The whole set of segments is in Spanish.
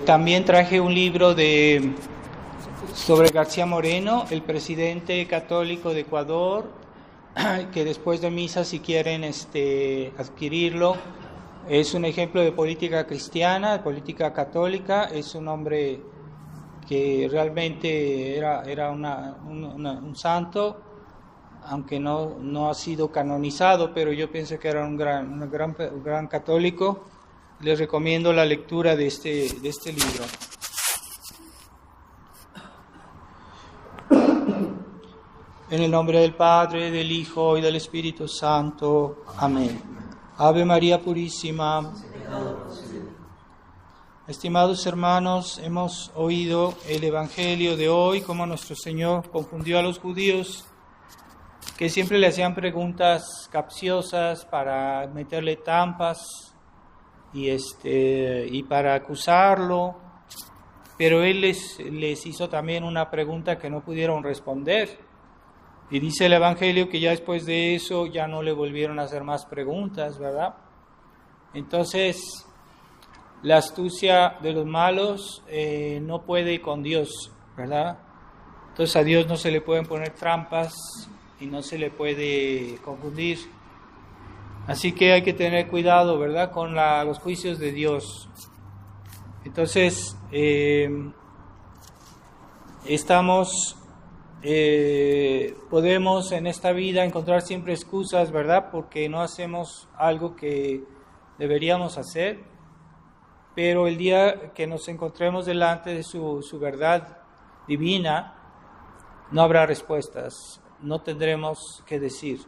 También traje un libro sobre García Moreno, el presidente católico de Ecuador, que después de misa, si quieren adquirirlo, es un ejemplo de política cristiana, de política católica. Es un hombre que realmente era un santo, aunque no ha sido canonizado, pero yo pienso que era un gran católico. Les recomiendo la lectura de este libro. En el nombre del Padre, del Hijo y del Espíritu Santo. Amén. Ave María Purísima. Estimados hermanos, hemos oído el Evangelio de hoy, cómo nuestro Señor confundió a los judíos, que siempre le hacían preguntas capciosas para meterle trampas y para acusarlo, pero Él les hizo también una pregunta que no pudieron responder. Y dice el Evangelio que ya después de eso ya no le volvieron a hacer más preguntas, ¿verdad? Entonces, la astucia de los malos no puede con Dios, ¿verdad? Entonces a Dios no se le pueden poner trampas y no se le puede confundir. Así que hay que tener cuidado, ¿verdad?, con los juicios de Dios. Entonces, podemos en esta vida encontrar siempre excusas, ¿verdad?, porque no hacemos algo que deberíamos hacer, pero el día que nos encontremos delante de su verdad divina, no habrá respuestas, no tendremos que decir,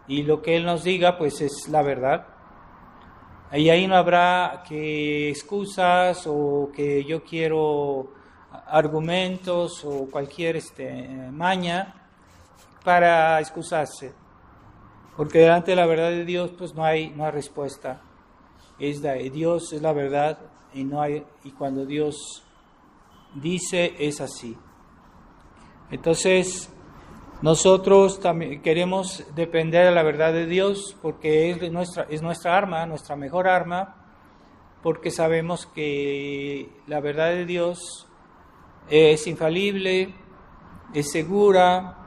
y lo que Él nos diga pues es la verdad, y ahí no habrá que excusas o que yo quiero argumentos o cualquier maña para excusarse, porque delante de la verdad de Dios pues no hay respuesta. Dios es la verdad y cuando Dios dice es así. Entonces nosotros también queremos depender de la verdad de Dios porque es nuestra arma, nuestra mejor arma, porque sabemos que la verdad de Dios es infalible, es segura,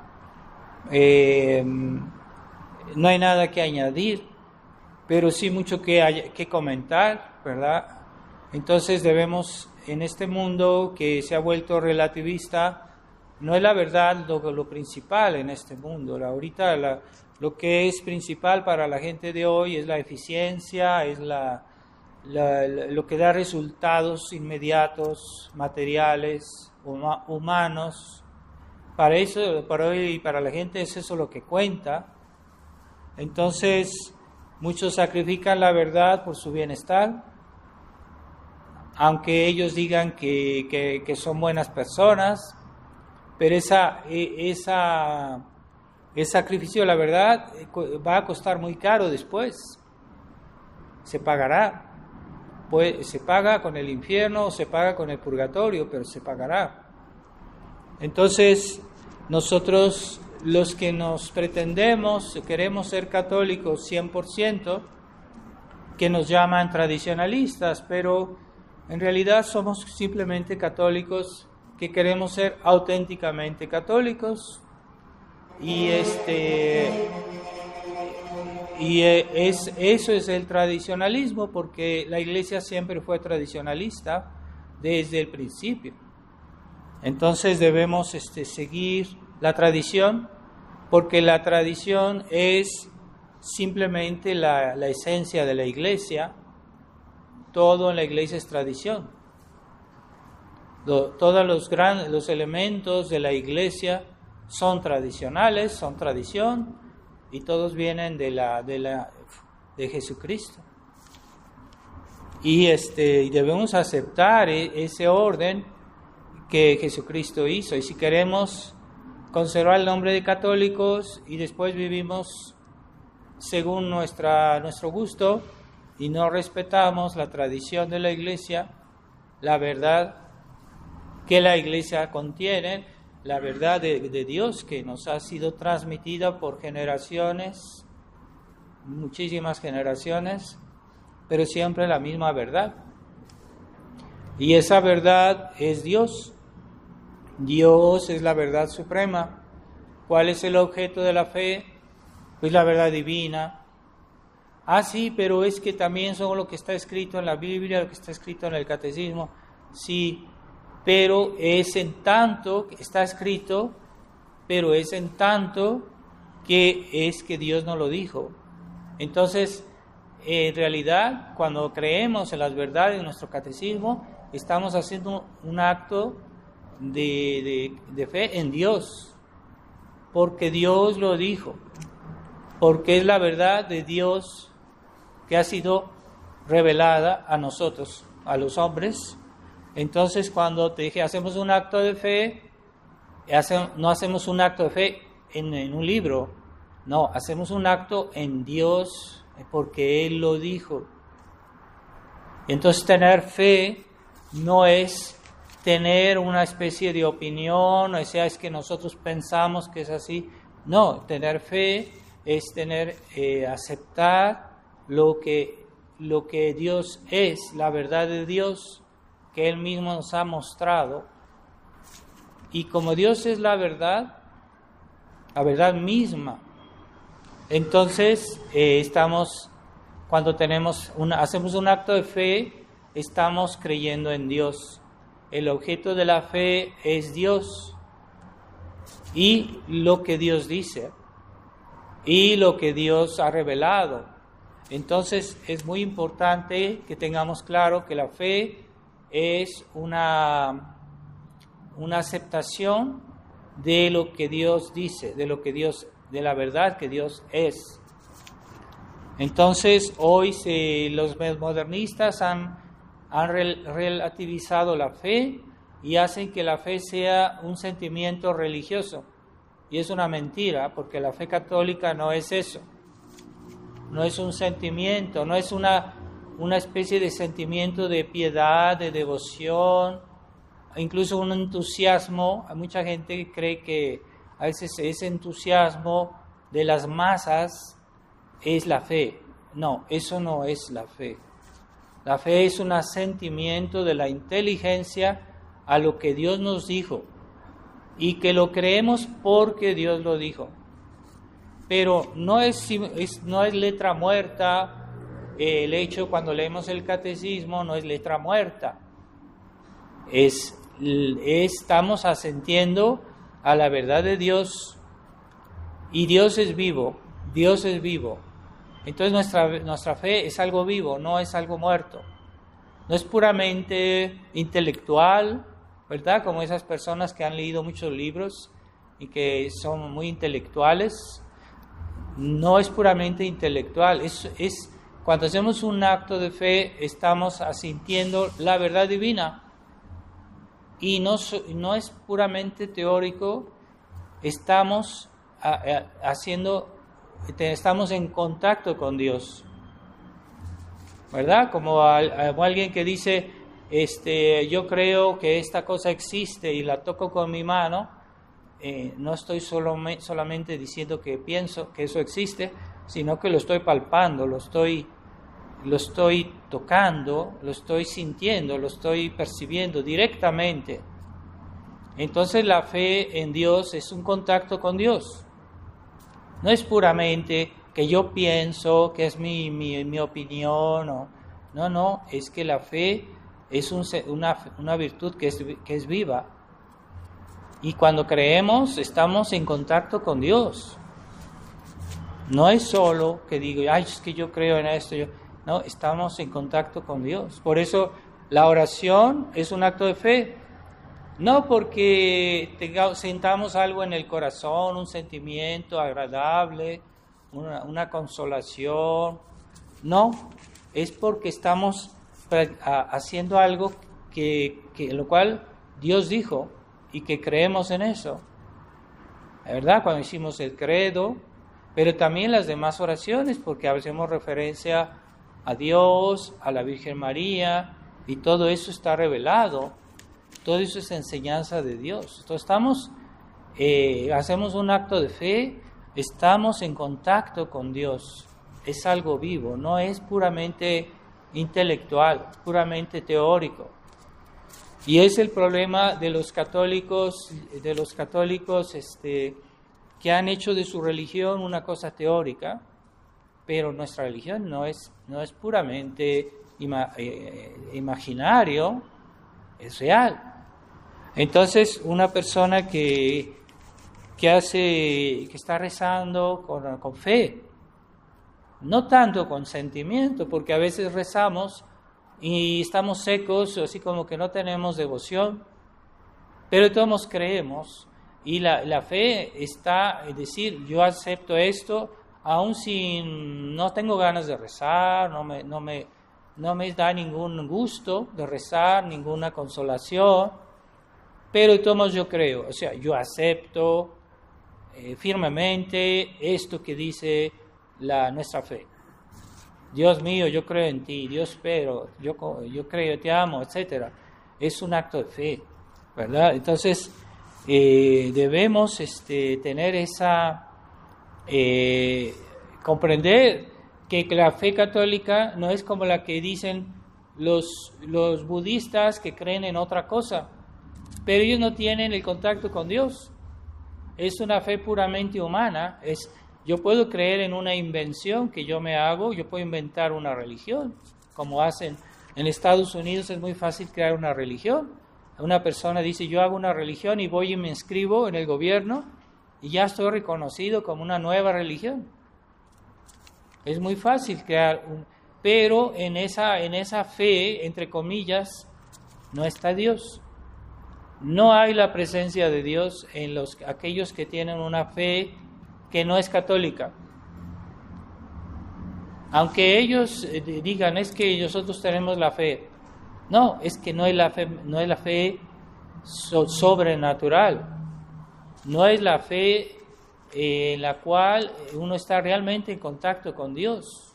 no hay nada que añadir, pero sí mucho que comentar, ¿verdad? Entonces debemos, en este mundo que se ha vuelto relativista, no es la verdad lo principal en este mundo. Ahorita lo que es principal para la gente de hoy es la eficiencia, es lo que da resultados inmediatos, materiales, humanos. Para hoy y para la gente es eso lo que cuenta. Entonces, muchos sacrifican la verdad por su bienestar, aunque ellos digan que son buenas personas, pero ese sacrificio de la verdad va a costar muy caro después. Se pagará. Pues se paga con el infierno o se paga con el purgatorio, pero se pagará. Entonces, nosotros, los que nos pretendemos, queremos ser católicos 100%, que nos llaman tradicionalistas, pero en realidad somos simplemente católicos que queremos ser auténticamente católicos, eso es el tradicionalismo, porque la Iglesia siempre fue tradicionalista desde el principio. Entonces debemos seguir la tradición, porque la tradición es simplemente la esencia de la Iglesia. Todo en la Iglesia es tradición. Todos los elementos de la Iglesia son tradicionales, son tradición, y todos vienen de Jesucristo. Y debemos aceptar ese orden que Jesucristo hizo. Y si queremos conservar el nombre de católicos y después vivimos según nuestro gusto y no respetamos la tradición de la Iglesia, la verdad que la Iglesia contiene, la verdad de Dios que nos ha sido transmitida por generaciones, muchísimas generaciones, pero siempre la misma verdad. Y esa verdad es Dios. Dios es la verdad suprema. ¿Cuál es el objeto de la fe? Pues la verdad divina. Ah, sí, pero es que también son lo que está escrito en la Biblia, lo que está escrito en el Catecismo. Sí, pero es en tanto, está escrito, pero es en tanto que es que Dios no lo dijo. Entonces, en realidad, cuando creemos en las verdades de nuestro Catecismo, estamos haciendo un acto de fe en Dios, porque Dios lo dijo, porque es la verdad de Dios que ha sido revelada a nosotros, a los hombres. Entonces, cuando te dije, hacemos un acto de fe, no hacemos un acto de fe en un libro, no, hacemos un acto en Dios, porque Él lo dijo. Entonces, tener fe no es tener una especie de opinión, o sea, es que nosotros pensamos que es así. No, tener fe es aceptar lo que Dios es, la verdad de Dios, que Él mismo nos ha mostrado. Y como Dios es la verdad misma, entonces cuando hacemos un acto de fe, estamos creyendo en Dios. El objeto de la fe es Dios y lo que Dios dice y lo que Dios ha revelado. Entonces es muy importante que tengamos claro que la fe es una aceptación de lo que Dios dice, de la verdad que Dios es. Entonces hoy los modernistas han relativizado la fe y hacen que la fe sea un sentimiento religioso. Y es una mentira, porque la fe católica no es eso. No es un sentimiento, no es una especie de sentimiento de piedad, de devoción, incluso un entusiasmo. Mucha gente cree que a veces ese entusiasmo de las masas es la fe. No, eso no es la fe. La fe es un asentimiento de la inteligencia a lo que Dios nos dijo y que lo creemos porque Dios lo dijo. Pero no es letra muerta. El hecho cuando leemos el catecismo no es letra muerta. Estamos asentiendo a la verdad de Dios, y Dios es vivo. Dios es vivo. Entonces nuestra fe es algo vivo, no es algo muerto. No es puramente intelectual, ¿verdad? Como esas personas que han leído muchos libros y que son muy intelectuales. No es puramente intelectual. Cuando hacemos un acto de fe, estamos asintiendo la verdad divina. Y no es puramente teórico. Estamos en contacto con Dios, ¿verdad? Como alguien que dice, yo creo que esta cosa existe y la toco con mi mano. No estoy solamente diciendo que pienso que eso existe, sino que lo estoy palpando, lo estoy tocando, lo estoy sintiendo, lo estoy percibiendo directamente. Entonces la fe en Dios es un contacto con Dios. No es puramente que yo pienso, que es mi opinión. No, es que la fe es una virtud que es viva. Y cuando creemos, estamos en contacto con Dios. No es solo que digo, es que yo creo en esto. No, estamos en contacto con Dios. Por eso la oración es un acto de fe. No porque sintamos algo en el corazón, un sentimiento agradable, una consolación. No, es porque estamos haciendo algo que lo cual Dios dijo y que creemos en eso. ¿Verdad? Cuando hicimos el credo, pero también las demás oraciones, porque hacemos referencia a Dios, a la Virgen María, y todo eso está revelado. Todo eso es enseñanza de Dios. Entonces hacemos un acto de fe, estamos en contacto con Dios. Es algo vivo, no es puramente intelectual, puramente teórico. Y es el problema de los católicos, que han hecho de su religión una cosa teórica, pero nuestra religión no es puramente imaginario, es real. Entonces, una persona que está rezando con fe, no tanto con sentimiento, porque a veces rezamos y estamos secos, así como que no tenemos devoción, pero todos creemos, y la fe está en decir, yo acepto esto, aun si no tengo ganas de rezar, no me da ningún gusto de rezar, ninguna consolación, pero todos yo creo, o sea, yo acepto firmemente esto que dice nuestra fe. Dios mío, yo creo en ti, Dios espero, yo creo, te amo, etc. Es un acto de fe, ¿verdad? Entonces, debemos tener comprender que la fe católica no es como la que dicen los budistas que creen en otra cosa, pero ellos no tienen el contacto con Dios. Es una fe puramente humana. Yo puedo creer en una invención que yo me hago, yo puedo inventar una religión, como hacen en Estados Unidos. Es muy fácil crear una religión. Una persona dice, yo hago una religión y voy y me inscribo en el gobierno y ya estoy reconocido como una nueva religión. Es muy fácil crear pero en esa fe, entre comillas, no está Dios. No hay la presencia de Dios en aquellos que tienen una fe que no es católica. Aunque ellos digan, es que nosotros tenemos la fe. No, es que no es la fe sobrenatural. No es la fe en la cual uno está realmente en contacto con Dios.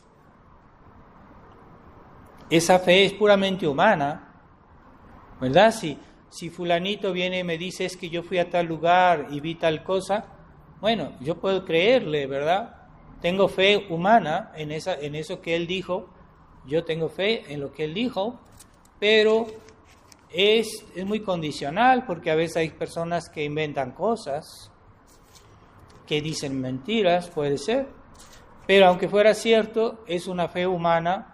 Esa fe es puramente humana, ¿verdad? Si fulanito viene y me dice, es que yo fui a tal lugar y vi tal cosa, bueno, yo puedo creerle, ¿verdad? Tengo fe humana en eso que él dijo, yo tengo fe en lo que él dijo, pero es muy condicional, porque a veces hay personas que inventan cosas, que dicen mentiras, puede ser, pero aunque fuera cierto, es una fe humana,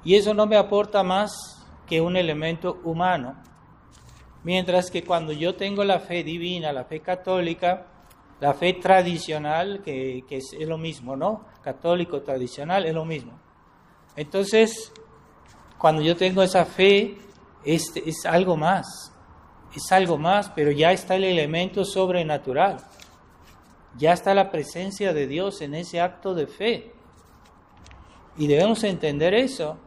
y eso no me aporta más que un elemento humano. Mientras que cuando yo tengo la fe divina, la fe católica, la fe tradicional, que es lo mismo, ¿no? Católico, tradicional, es lo mismo. Entonces, cuando yo tengo esa fe, es algo más, pero ya está el elemento sobrenatural. Ya está la presencia de Dios en ese acto de fe. Y debemos entender eso.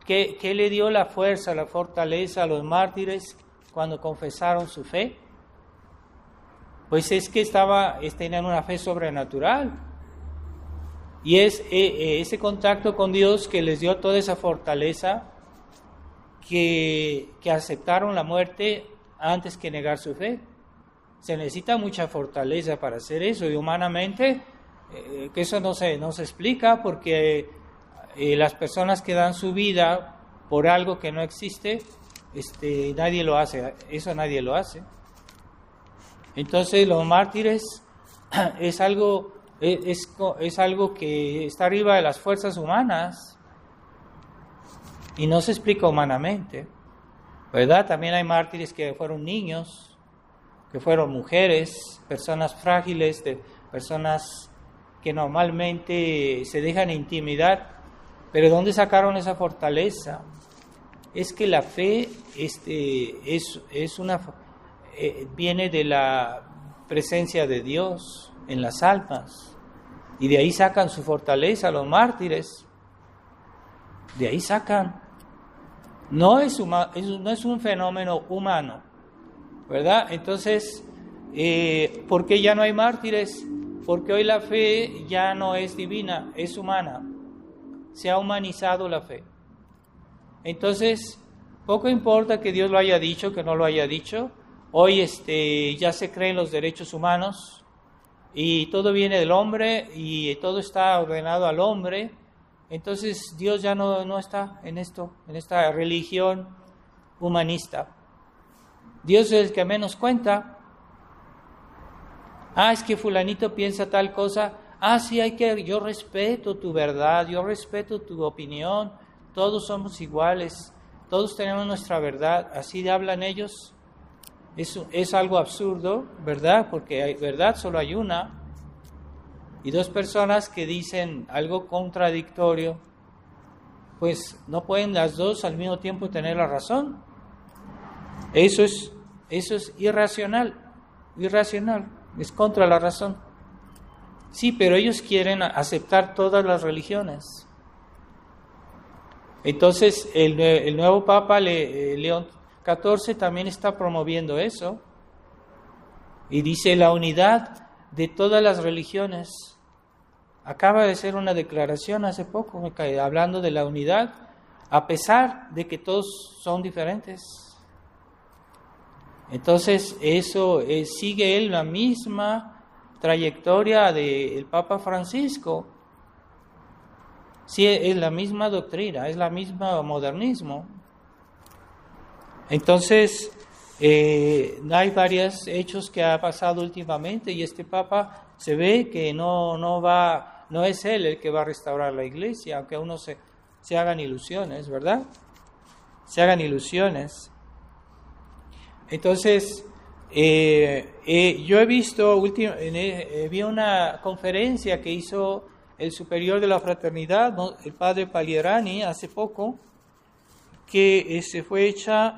¿Qué le dio la fuerza, la fortaleza a los mártires cuando confesaron su fe? Pues es que tenían una fe sobrenatural. Y es ese contacto con Dios que les dio toda esa fortaleza, que aceptaron la muerte antes que negar su fe. Se necesita mucha fortaleza para hacer eso, y humanamente que eso no se explica, porque las personas que dan su vida por algo que no existe, nadie lo hace, eso nadie lo hace. Entonces los mártires es algo que está arriba de las fuerzas humanas y no se explica humanamente, ¿verdad? También hay mártires que fueron niños, que fueron mujeres, personas frágiles, personas que normalmente se dejan intimidar. Pero ¿dónde sacaron esa fortaleza? Es que la fe viene de la presencia de Dios en las almas, y de ahí sacan su fortaleza los mártires. De ahí sacan. No es un fenómeno humano, ¿verdad? Entonces, ¿por qué ya no hay mártires? Porque hoy la fe ya no es divina, es humana. Se ha humanizado la fe. Entonces, poco importa que Dios lo haya dicho, que no lo haya dicho. Hoy ya se creen los derechos humanos y todo viene del hombre y todo está ordenado al hombre. Entonces Dios ya no está en esta religión humanista. Dios es el que menos cuenta. Es que fulanito piensa tal cosa. Sí, yo respeto tu verdad, yo respeto tu opinión, todos somos iguales, todos tenemos nuestra verdad. Así hablan ellos. Es algo absurdo, ¿verdad? Porque verdad solo hay una. Y dos personas que dicen algo contradictorio, pues no pueden las dos al mismo tiempo tener la razón. Eso es irracional, es contra la razón. Sí, pero ellos quieren aceptar todas las religiones. Entonces, el nuevo Papa León XIV también está promoviendo eso. Y dice la unidad de todas las religiones. Acaba de hacer una declaración hace poco, hablando de la unidad, a pesar de que todos son diferentes. Entonces, eso sigue él la misma trayectoria del Papa Francisco. Sí, es la misma doctrina, es la misma modernismo. Entonces, hay varios hechos que ha pasado últimamente y este Papa se ve que no es él el que va a restaurar la iglesia, aunque a uno se hagan ilusiones, ¿verdad? Se hagan ilusiones. Entonces, yo he visto, vi una conferencia que hizo el superior de la fraternidad, ¿no? El padre Palierani, hace poco, que se fue hecha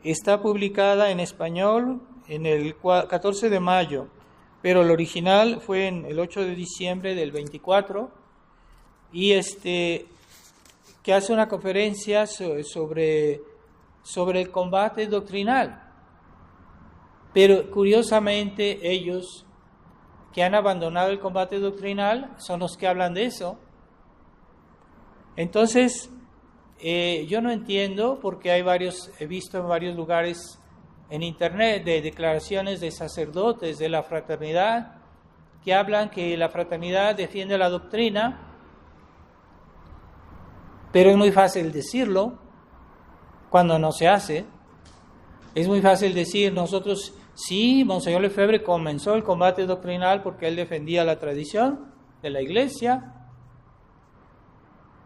está publicada en español en el 14 de mayo, pero el original fue en el 8 de diciembre del 24, y que hace una conferencia sobre el combate doctrinal. Pero curiosamente ellos que han abandonado el combate doctrinal son los que hablan de eso. Entonces, yo no entiendo, porque he visto en varios lugares en internet de declaraciones de sacerdotes de la fraternidad que hablan que la fraternidad defiende la doctrina, pero es muy fácil decirlo cuando no se hace. Es muy fácil decir, nosotros, sí, Monseñor Lefebvre comenzó el combate doctrinal porque él defendía la tradición de la iglesia,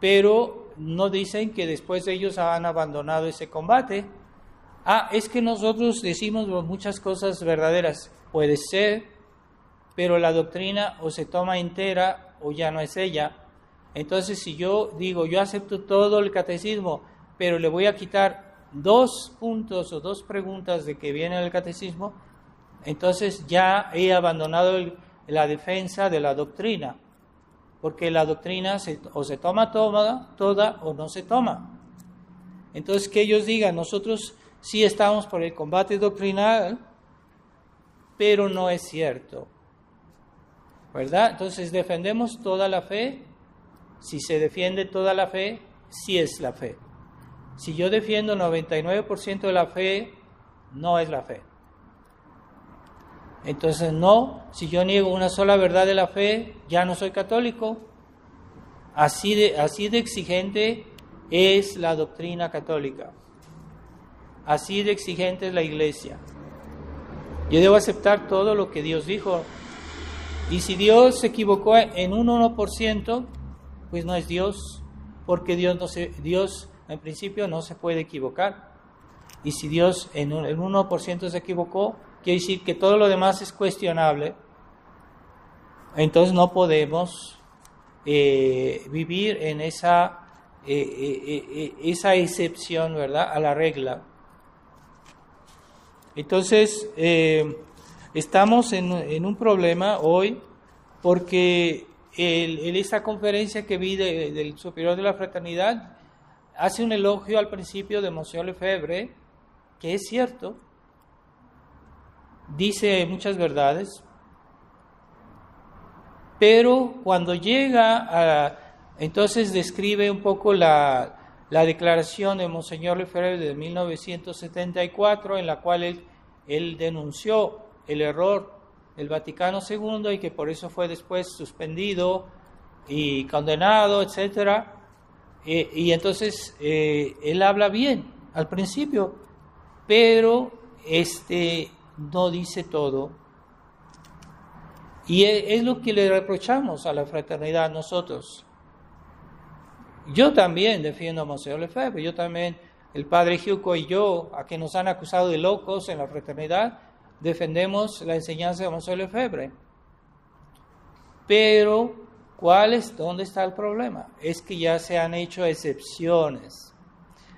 pero no dicen que después ellos han abandonado ese combate. Es que nosotros decimos muchas cosas verdaderas. Puede ser, pero la doctrina o se toma entera o ya no es ella. Entonces, si yo digo, yo acepto todo el catecismo, pero le voy a quitar 2 puntos o 2 preguntas de que viene el catecismo, entonces ya he abandonado la defensa de la doctrina, porque la doctrina o se toma toda o no se toma. Entonces, que ellos digan, nosotros sí estamos por el combate doctrinal, pero no es cierto, ¿verdad? Entonces, defendemos toda la fe. Si se defiende toda la fe, sí es la fe. Si yo defiendo 99% de la fe, no es la fe. Entonces, no, si yo niego una sola verdad de la fe, ya no soy católico. Así de exigente es la doctrina católica. Así de exigente es la iglesia. Yo debo aceptar todo lo que Dios dijo. Y si Dios se equivocó en un 1%, pues no es Dios, porque Dios en principio no se puede equivocar. Y si Dios en el 1% se equivocó, quiere decir que todo lo demás es cuestionable. Entonces no podemos vivir en esa excepción, ¿verdad?, a la regla. Entonces, estamos en un problema hoy porque en esta conferencia que vi del superior de la fraternidad hace un elogio al principio de Monseñor Lefebvre, que es cierto, dice muchas verdades, pero cuando llega entonces describe un poco la declaración de Monseñor Lefebvre de 1974, en la cual él denunció el error del Vaticano II y que por eso fue después suspendido y condenado, etc. Y entonces él habla bien al principio, pero no dice todo. Y es lo que le reprochamos a la fraternidad nosotros. Yo también defiendo a Monseñor Lefebvre, yo también, el padre Giuco y yo, a que nos han acusado de locos en la fraternidad, defendemos la enseñanza de Monseñor Lefebvre. Pero, ¿dónde está el problema? Es que ya se han hecho excepciones.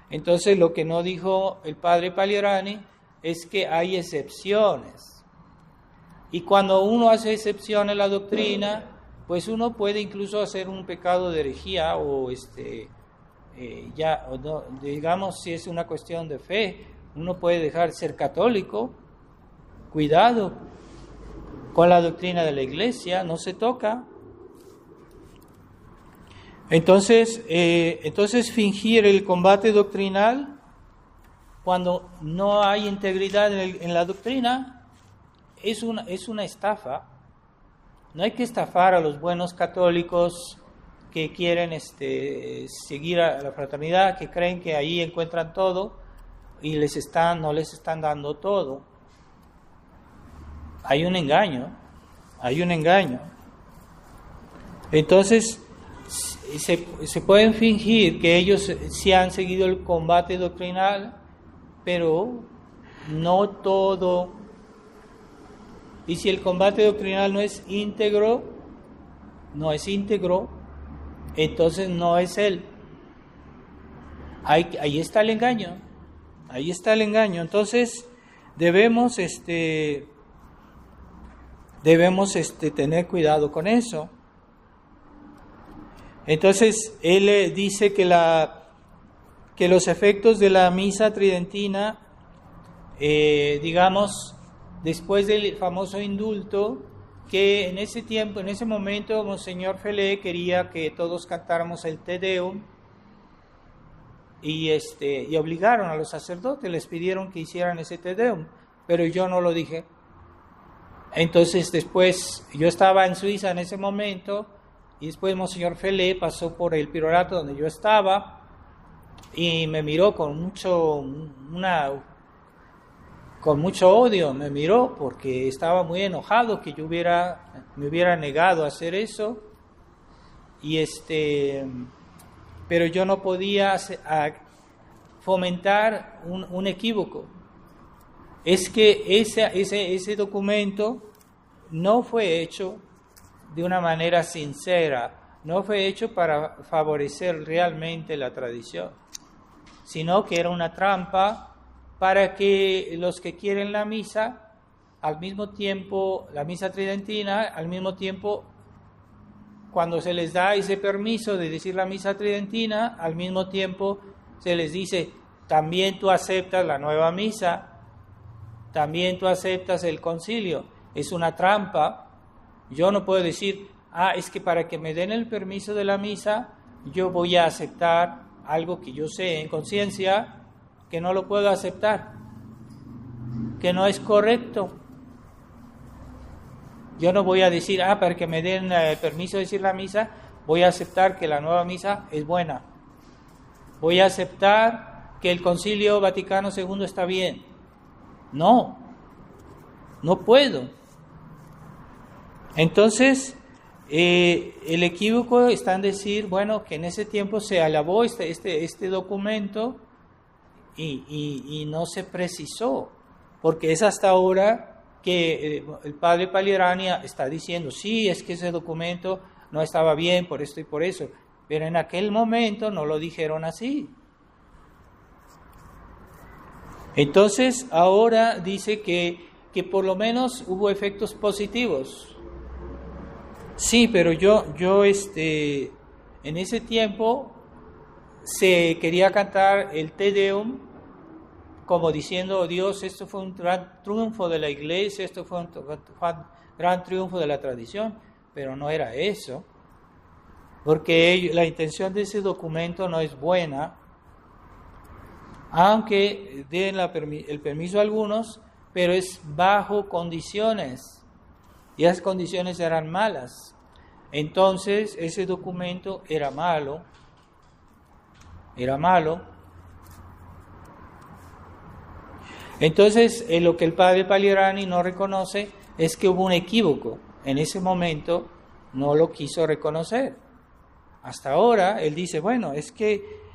Entonces, lo que no dijo el padre Pagliarani es que hay excepciones. Y cuando uno hace excepción en la doctrina, pues uno puede incluso hacer un pecado de herejía o digamos, si es una cuestión de fe, uno puede dejar de ser católico. Cuidado con la doctrina de la Iglesia, no se toca. Entonces fingir el combate doctrinal cuando no hay integridad en la doctrina es una estafa. No hay que estafar a los buenos católicos que quieren seguir a la fraternidad, que creen que ahí encuentran todo y no les están dando todo. Hay un engaño. Entonces, se pueden fingir que ellos sí han seguido el combate doctrinal, pero no todo. Y si el combate doctrinal no es íntegro, entonces no es él. Ahí está el engaño. Entonces, debemos tener cuidado con eso. Entonces, él dice que los efectos de la misa tridentina, digamos, después del famoso indulto, que en ese momento, Monseñor Felé quería que todos cantáramos el Te Deum, y obligaron a los sacerdotes, les pidieron que hicieran ese Te Deum, pero yo no lo dije. Entonces después, yo estaba en Suiza en ese momento, y después Monseñor Felé pasó por el priorato donde yo estaba, y me miró con mucho odio, me miró porque estaba muy enojado que yo me hubiera negado a hacer eso, pero yo no podía fomentar un equívoco. Es que ese documento no fue hecho de una manera sincera, no fue hecho para favorecer realmente la tradición, sino que era una trampa para que los que quieren la misa, al mismo tiempo, la misa tridentina, al mismo tiempo, cuando se les da ese permiso de decir la misa tridentina, al mismo tiempo se les dice, también tú aceptas la nueva misa, también tú aceptas el concilio. Es una trampa. Yo no puedo decir, es que para que me den el permiso de la misa, yo voy a aceptar algo que yo sé en conciencia que no lo puedo aceptar, que no es correcto. Yo no voy a decir, para que me den el permiso de decir la misa, voy a aceptar que la nueva misa es buena. Voy a aceptar que el Concilio Vaticano II está bien. No puedo. Entonces, el equívoco está en decir, que en ese tiempo se alabó este documento y no se precisó, porque es hasta ahora que el padre Pagliarani está diciendo, sí, es que ese documento no estaba bien por esto y por eso, pero en aquel momento no lo dijeron así. Entonces, ahora dice que por lo menos hubo efectos positivos. Sí, pero yo en ese tiempo se quería cantar el Te Deum como diciendo, Dios, esto fue un gran triunfo de la Iglesia, esto fue un gran triunfo de la tradición, pero no era eso, porque la intención de ese documento no es buena, aunque den el permiso a algunos, pero es bajo condiciones, y esas condiciones eran malas. Entonces, ese documento era malo, Entonces, lo que el padre Palirani no reconoce es que hubo un equívoco. En ese momento no lo quiso reconocer. Hasta ahora él dice, bueno, es que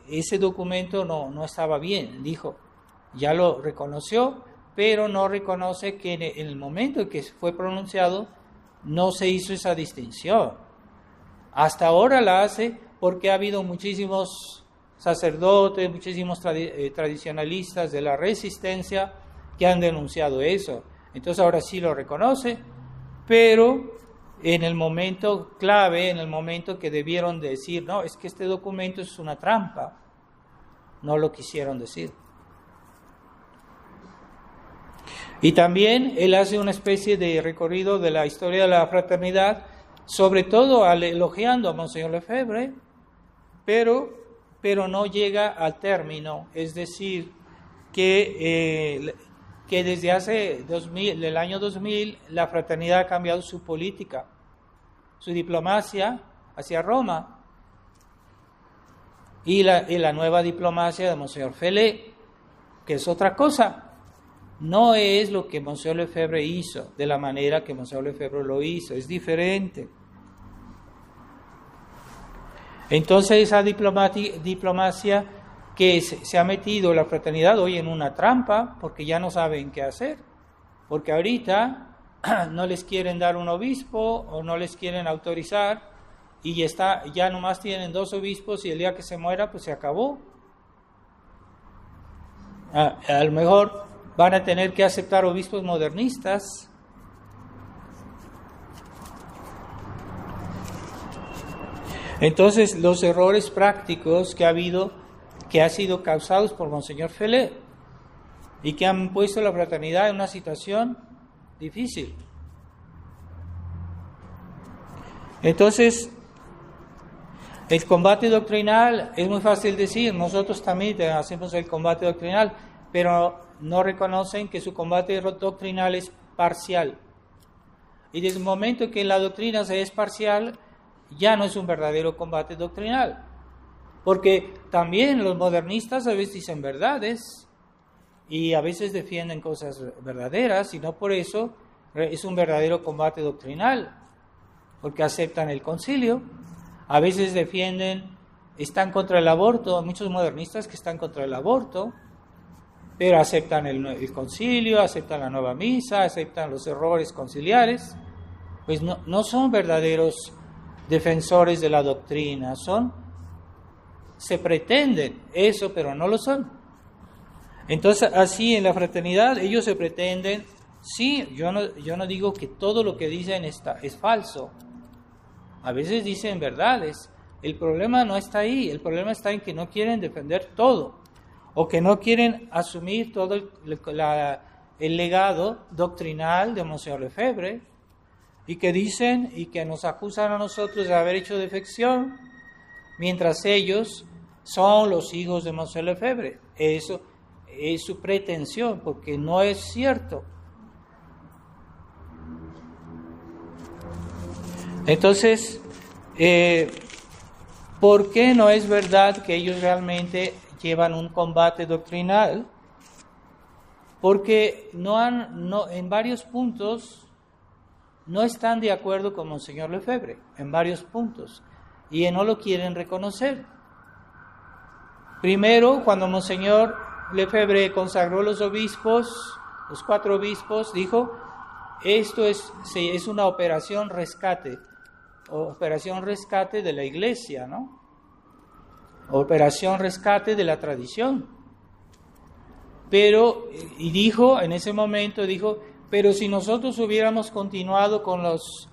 ese documento no estaba bien. Dijo, ya lo reconoció, pero no reconoce que en el momento en que fue pronunciado no se hizo esa distinción. Hasta ahora la hace porque ha habido muchísimos sacerdotes, muchísimos tradicionalistas de la resistencia que han denunciado eso. Entonces ahora sí lo reconoce, pero en el momento clave, en el momento que debieron decir, no, es que este documento es una trampa, no lo quisieron decir. Y también él hace una especie de recorrido de la historia de la fraternidad, sobre todo elogiando a Monseñor Lefebvre, pero no llega al término, es decir, que desde el año 2000 la fraternidad ha cambiado su política, su diplomacia hacia Roma, y la nueva diplomacia de Monseñor Felé, que es otra cosa. No es lo que Monseñor Lefebvre hizo, de la manera que Monseñor Lefebvre lo hizo, es diferente. Entonces esa diplomacia que se ha metido la fraternidad hoy en una trampa, porque ya no saben qué hacer, porque ahorita no les quieren dar un obispo o no les quieren autorizar y ya nomás tienen 2 obispos y el día que se muera pues se acabó. A lo mejor van a tener que aceptar obispos modernistas. Entonces, los errores prácticos que han sido causados por Monseñor Felé y que han puesto a la fraternidad en una situación difícil. Entonces, el combate doctrinal es muy fácil decir, nosotros también hacemos el combate doctrinal, pero no reconocen que su combate doctrinal es parcial. Y desde el momento que la doctrina se es parcial, ya no es un verdadero combate doctrinal. Porque también los modernistas a veces dicen verdades y a veces defienden cosas verdaderas, y no por eso es un verdadero combate doctrinal, porque aceptan el concilio. A veces están contra el aborto, muchos modernistas que están contra el aborto, pero aceptan el concilio, aceptan la nueva misa, aceptan los errores conciliares. Pues no son verdaderos defensores de la doctrina, se pretenden eso, pero no lo son. Entonces, así en la fraternidad ellos se pretenden, sí, yo no digo que todo lo que dicen es falso. A veces dicen verdades. El problema no está ahí, el problema está en que no quieren defender todo, o que no quieren asumir todo el legado doctrinal de Monseñor Lefebvre, y que dicen y que nos acusan a nosotros de haber hecho defección, mientras ellos son los hijos de Monseñor Lefebvre. Eso es su pretensión, porque no es cierto. Entonces, ¿por qué no es verdad que ellos realmente llevan un combate doctrinal? Porque en varios puntos no están de acuerdo con Monseñor Lefebvre, en varios puntos, y no lo quieren reconocer. Primero, cuando Monseñor Lefebvre consagró los obispos, los 4 obispos, dijo, esto es una operación rescate de la Iglesia, ¿no? Operación rescate de la tradición. Pero, en ese momento dijo, pero si nosotros hubiéramos continuado con los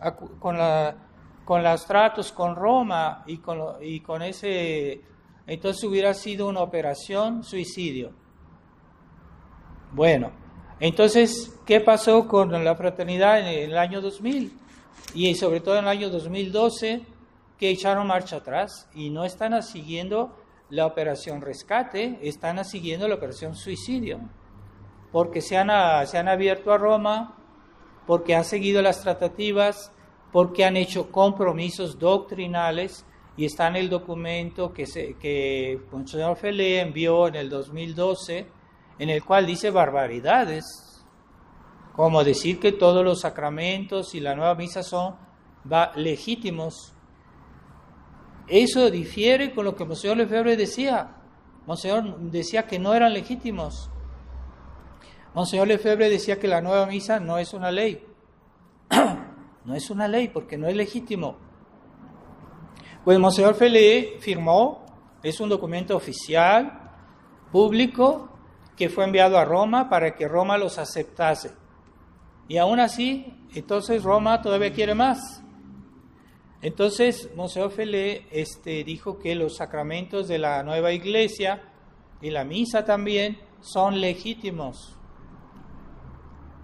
tratos con Roma y con ese, entonces hubiera sido una operación suicidio. Bueno, entonces, ¿qué pasó con la fraternidad en el año 2000? Y sobre todo en el año 2012, que echaron marcha atrás y no están siguiendo la operación rescate, están siguiendo la operación suicidio, porque se han abierto a Roma, porque han seguido las tratativas, porque han hecho compromisos doctrinales y está en el documento que Monseñor Felé envió en el 2012, en el cual dice barbaridades, como decir que todos los sacramentos y la nueva misa son legítimos. Eso difiere con lo que Monseñor Lefebvre decía. Monseñor decía que no eran legítimos. Monseñor Lefebvre decía que la nueva misa no es una ley. No es una ley porque no es legítimo. Pues Monseñor Felé firmó, es un documento oficial, público, que fue enviado a Roma para que Roma los aceptase. Y aún así, entonces Roma todavía quiere más. Entonces, Monseñor Felé dijo que los sacramentos de la nueva iglesia y la misa también son legítimos.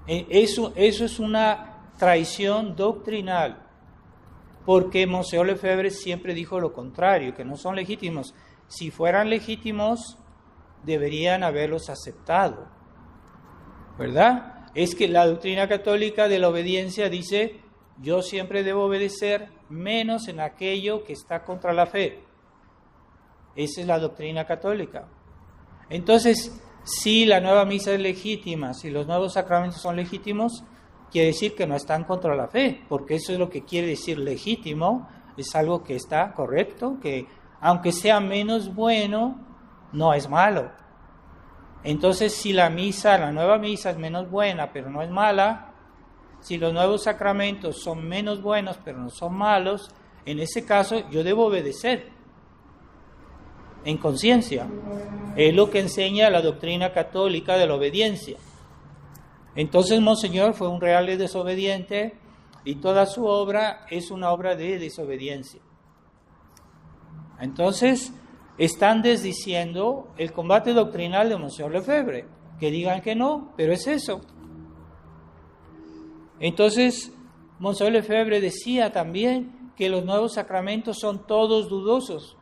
Eso es una traición doctrinal, porque Monseñor Lefebvre siempre dijo lo contrario, que no son legítimos. Si fueran legítimos, deberían haberlos aceptado, ¿verdad? Es que la doctrina católica de la obediencia dice: yo siempre debo obedecer, menos en aquello que está contra la fe. Esa es la doctrina católica. Entonces, si la nueva misa es legítima, si los nuevos sacramentos son legítimos, quiere decir que no están contra la fe, porque eso es lo que quiere decir legítimo, es algo que está correcto, que aunque sea menos bueno, no es malo. Entonces, si la nueva misa es menos buena, pero no es mala, si los nuevos sacramentos son menos buenos, pero no son malos, en ese caso yo debo obedecer en conciencia. Es lo que enseña la doctrina católica de la obediencia. Entonces Monseñor fue un real desobediente y toda su obra es una obra de desobediencia. Entonces están desdiciendo el combate doctrinal de Monseñor Lefebvre, que digan que no, pero es eso. Entonces, Monseñor Lefebvre decía también que los nuevos sacramentos son todos dudosos.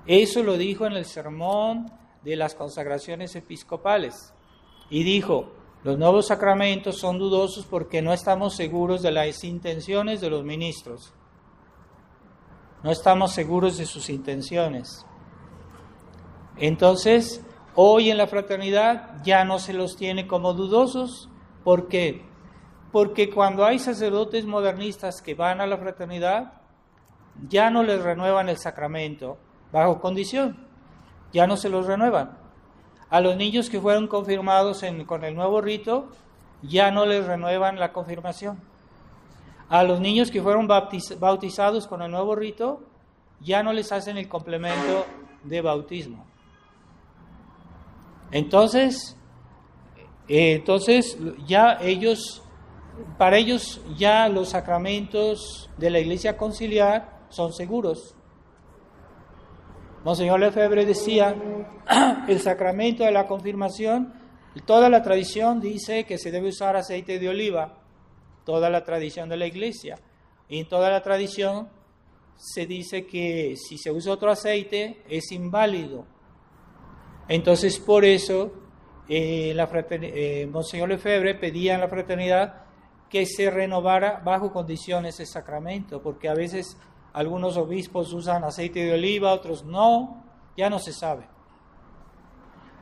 Eso lo dijo en el sermón de las consagraciones episcopales. Y dijo: los nuevos sacramentos son dudosos porque no estamos seguros de las intenciones de los ministros. No estamos seguros de sus intenciones. Entonces, hoy en la fraternidad ya no se los tiene como dudosos. ¿Por qué? Porque cuando hay sacerdotes modernistas que van a la fraternidad, ya no les renuevan el sacramento bajo condición, ya no se los renuevan. A los niños que fueron confirmados con el nuevo rito, ya no les renuevan la confirmación. A los niños que fueron bautizados con el nuevo rito, ya no les hacen el complemento de bautismo. Entonces ya para ellos ya los sacramentos de la Iglesia conciliar son seguros. Monseñor Lefebvre decía: el sacramento de la confirmación, toda la tradición dice que se debe usar aceite de oliva, toda la tradición de la Iglesia. Y en toda la tradición se dice que si se usa otro aceite es inválido. Entonces, por eso Monseñor Lefebvre pedía en la fraternidad que se renovara bajo condiciones el sacramento, porque a veces algunos obispos usan aceite de oliva, otros no, ya no se sabe.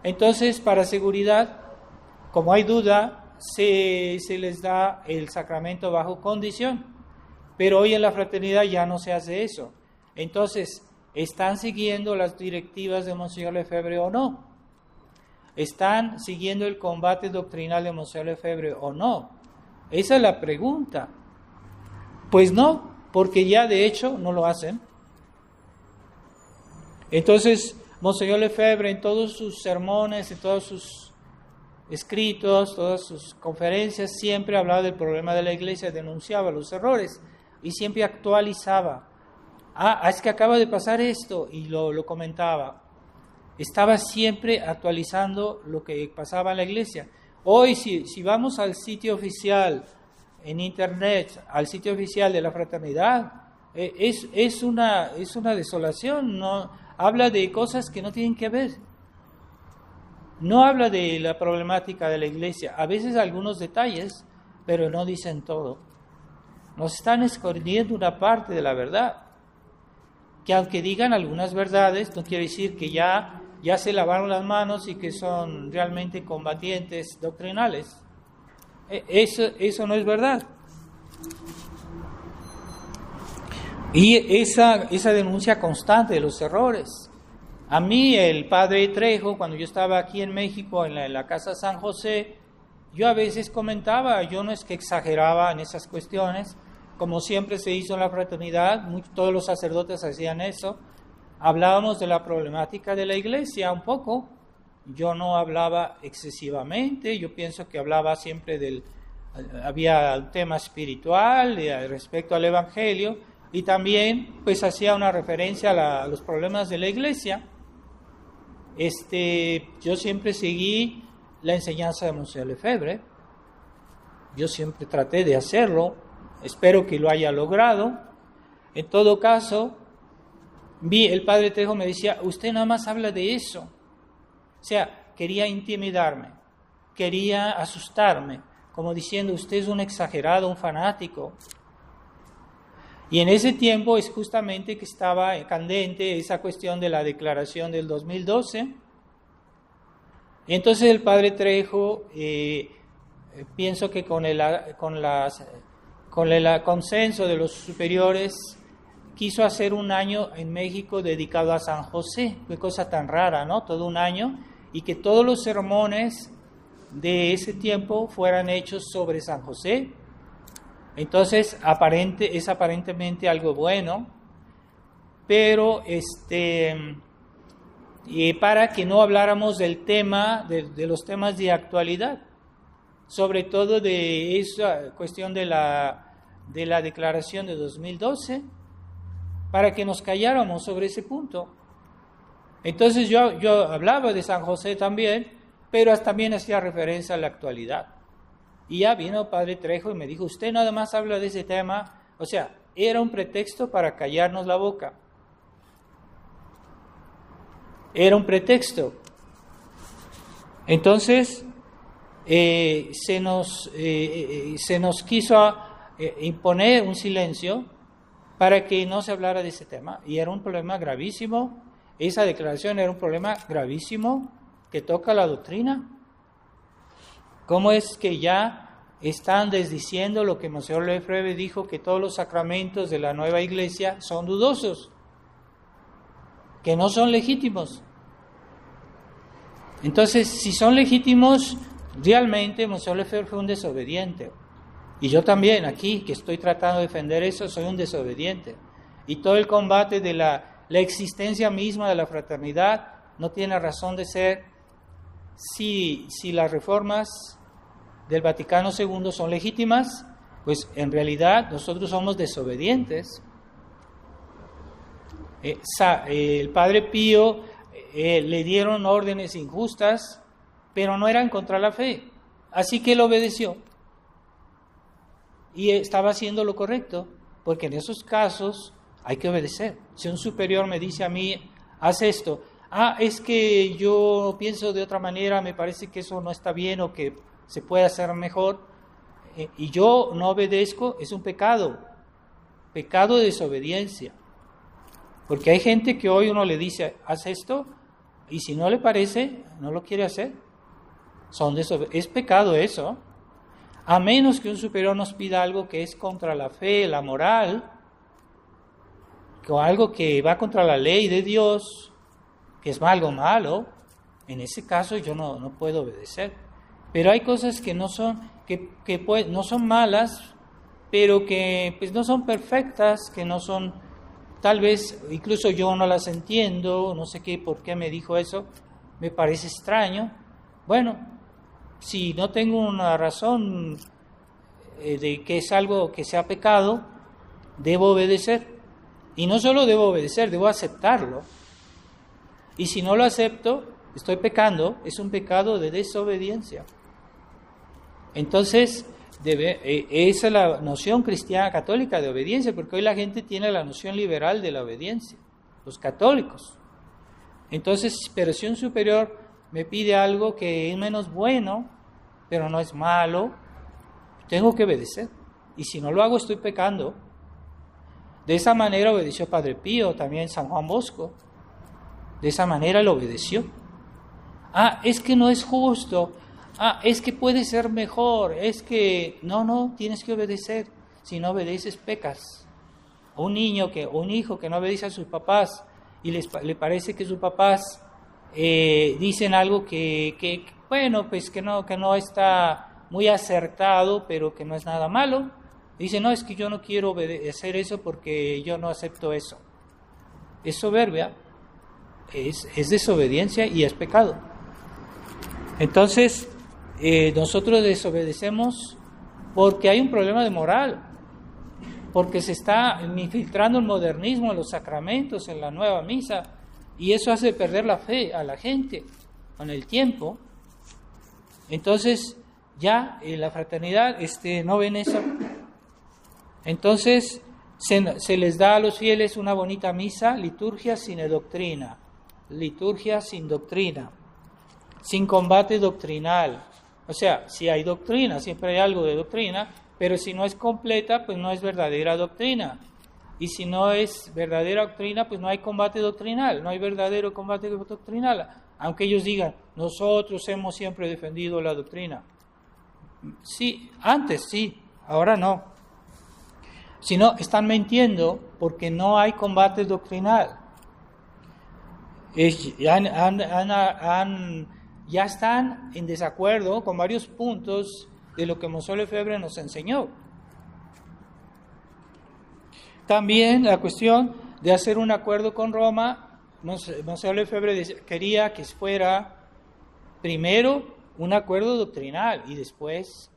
Entonces, para seguridad, como hay duda, se les da el sacramento bajo condición, pero hoy en la fraternidad ya no se hace eso. Entonces, ¿están siguiendo las directivas de Monseñor Lefebvre o no? ¿Están siguiendo el combate doctrinal de Monseñor Lefebvre o no? Esa es la pregunta. Pues no, porque ya de hecho no lo hacen. Entonces, Monseñor Lefebvre en todos sus sermones, en todos sus escritos, todas sus conferencias, siempre hablaba del problema de la Iglesia, denunciaba los errores y siempre actualizaba. Es que acaba de pasar esto, y lo comentaba. Estaba siempre actualizando lo que pasaba en la Iglesia. Hoy, si vamos al sitio oficial, en Internet, al sitio oficial de la fraternidad, es una desolación, no habla de cosas que no tienen que ver. No habla de la problemática de la Iglesia, a veces algunos detalles, pero no dicen todo. Nos están escondiendo una parte de la verdad. que aunque digan algunas verdades, no quiere decir que ya se lavaron las manos y que son realmente combatientes doctrinales. Eso no es verdad. Y esa denuncia constante de los errores. A mí, el padre Trejo, cuando yo estaba aquí en México, en la Casa San José, yo a veces comentaba, yo no es que exageraba en esas cuestiones, como siempre se hizo en la fraternidad, todos los sacerdotes hacían eso, hablábamos de la problemática de la iglesia un poco, yo no hablaba excesivamente, yo pienso que hablaba siempre había un tema espiritual respecto al Evangelio, y también pues hacía una referencia a los problemas de la iglesia. Yo siempre seguí la enseñanza de Monsieur Lefebvre, yo siempre traté de hacerlo, espero que lo haya logrado. En todo caso, el padre Trejo me decía, usted nada más habla de eso. O sea, quería intimidarme, quería asustarme, como diciendo, usted es un exagerado, un fanático. Y en ese tiempo es justamente que estaba candente esa cuestión de la declaración del 2012. Y entonces el padre Trejo, pienso que con el consenso de los superiores, quiso hacer un año en México dedicado a San José. Qué cosa tan rara, ¿no? Todo un año, y que todos los sermones de ese tiempo fueran hechos sobre San José. Entonces, es aparentemente algo bueno, pero para que no habláramos del tema, de los temas de actualidad, sobre todo de esa cuestión de la declaración de 2012, para que nos calláramos sobre ese punto. Entonces yo hablaba de San José también, pero también hacía referencia a la actualidad. Y ya vino el padre Trejo y me dijo, usted nada más habla de ese tema. O sea, era un pretexto para callarnos la boca. Era un pretexto. Entonces, se nos quiso imponer un silencio para que no se hablara de ese tema. Y era un problema gravísimo. Esa declaración era un problema gravísimo que toca la doctrina. ¿Cómo es que ya están desdiciendo lo que Monsieur Lefebvre dijo, que todos los sacramentos de la nueva iglesia son dudosos, que no son legítimos? Entonces, si son legítimos, realmente Monsieur Lefebvre fue un desobediente. Y yo también, aquí, que estoy tratando de defender eso, soy un desobediente. Y todo el combate de la existencia misma de la fraternidad no tiene razón de ser si las reformas del Vaticano II son legítimas, pues en realidad nosotros somos desobedientes. El Padre Pío le dieron órdenes injustas, pero no eran contra la fe, así que él obedeció y estaba haciendo lo correcto, porque en esos casos hay que obedecer. Si un superior me dice a mí, haz esto, es que yo pienso de otra manera, me parece que eso no está bien o que se puede hacer mejor, y yo no obedezco, es un pecado de desobediencia. Porque hay gente que hoy uno le dice, haz esto, y si no le parece, no lo quiere hacer. Es pecado eso. A menos que un superior nos pida algo que es contra la fe, la moral, o algo que va contra la ley de Dios, que es algo malo, en ese caso yo no puedo obedecer. Pero hay cosas que no son, no son malas, pero que pues no son perfectas, que no son, tal vez incluso yo no las entiendo, no sé por qué me dijo eso, me parece extraño. Bueno, si no tengo una razón de que es algo que sea pecado, debo obedecer. Y no solo debo obedecer, debo aceptarlo. Y si no lo acepto, estoy pecando, es un pecado de desobediencia. Entonces, esa es la noción cristiana católica de obediencia, porque hoy la gente tiene la noción liberal de la obediencia, los católicos. Entonces, pero si un superior me pide algo que es menos bueno, pero no es malo, tengo que obedecer. Y si no lo hago, estoy pecando. De esa manera obedeció Padre Pío, también San Juan Bosco. De esa manera lo obedeció. Es que no es justo. Es que puede ser mejor. Es que no, tienes que obedecer. Si no obedeces, pecas. Un hijo que no obedece a sus papás y le parece que sus papás dicen algo bueno, pues que no está muy acertado, pero que no es nada malo. Dice, no, es que yo no quiero obedecer eso porque yo no acepto eso. Es soberbia, es desobediencia y es pecado. Entonces, nosotros desobedecemos porque hay un problema de moral, porque se está infiltrando el modernismo en los sacramentos, en la nueva misa, y eso hace perder la fe a la gente con el tiempo. Entonces, ya la fraternidad no ven eso. Entonces, se les da a los fieles una bonita misa, liturgia sin doctrina, liturgia sin doctrina, sin combate doctrinal. O sea, si hay doctrina, siempre hay algo de doctrina, pero si no es completa, pues no es verdadera doctrina. Y si no es verdadera doctrina, pues no hay combate doctrinal, no hay verdadero combate doctrinal. Aunque ellos digan, nosotros hemos siempre defendido la doctrina. Sí, antes sí, ahora no. Si no, están mintiendo porque no hay combate doctrinal. Ya están en desacuerdo con varios puntos de lo que Monseñor Lefebvre nos enseñó. También la cuestión de hacer un acuerdo con Roma, Monseñor Lefebvre quería que fuera primero un acuerdo doctrinal y después,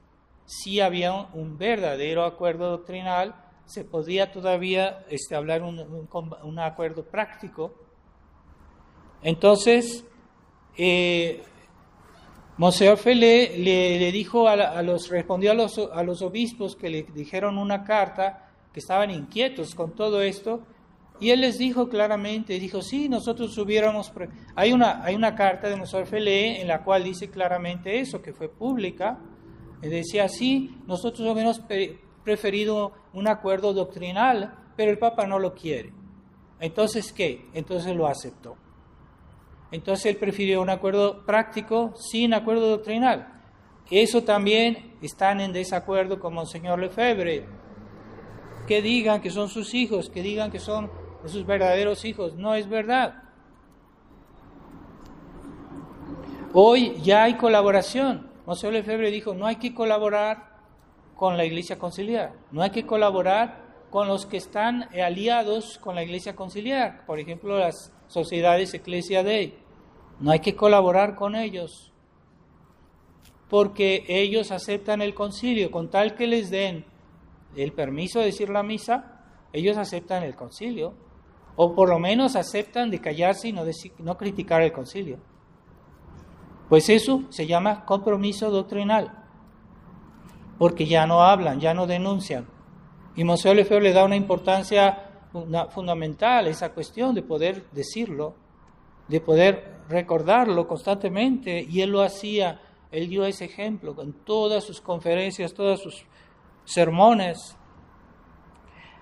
si había un verdadero acuerdo doctrinal, se podía todavía hablar un acuerdo práctico. Entonces, Monseñor Felé le dijo respondió a los obispos que le dijeron una carta, que estaban inquietos con todo esto, y él les dijo claramente, sí, nosotros hay una carta de Monseñor Felé en la cual dice claramente eso, que fue pública, y decía, sí, nosotros hubiéramos preferido un acuerdo doctrinal, pero el Papa no lo quiere. Entonces, ¿qué? Entonces lo aceptó. Entonces él prefirió un acuerdo práctico sin acuerdo doctrinal. Eso también están en desacuerdo con Monseñor Lefebvre. Que digan que son sus hijos, que digan que son sus verdaderos hijos. No es verdad. Hoy ya hay colaboración. Monseñor Lefebvre dijo, no hay que colaborar con la Iglesia Conciliar. No hay que colaborar con los que están aliados con la Iglesia Conciliar. Por ejemplo, las sociedades Ecclesia Dei. No hay que colaborar con ellos. Porque ellos aceptan el concilio. Con tal que les den el permiso de decir la misa, ellos aceptan el concilio. O por lo menos aceptan de callarse y no criticar el concilio. Pues eso se llama compromiso doctrinal. Porque ya no hablan, ya no denuncian. Y Monseñor Lefebvre le da una importancia fundamental a esa cuestión de poder decirlo, de poder recordarlo constantemente. Y él lo hacía, él dio ese ejemplo en todas sus conferencias, todos sus sermones.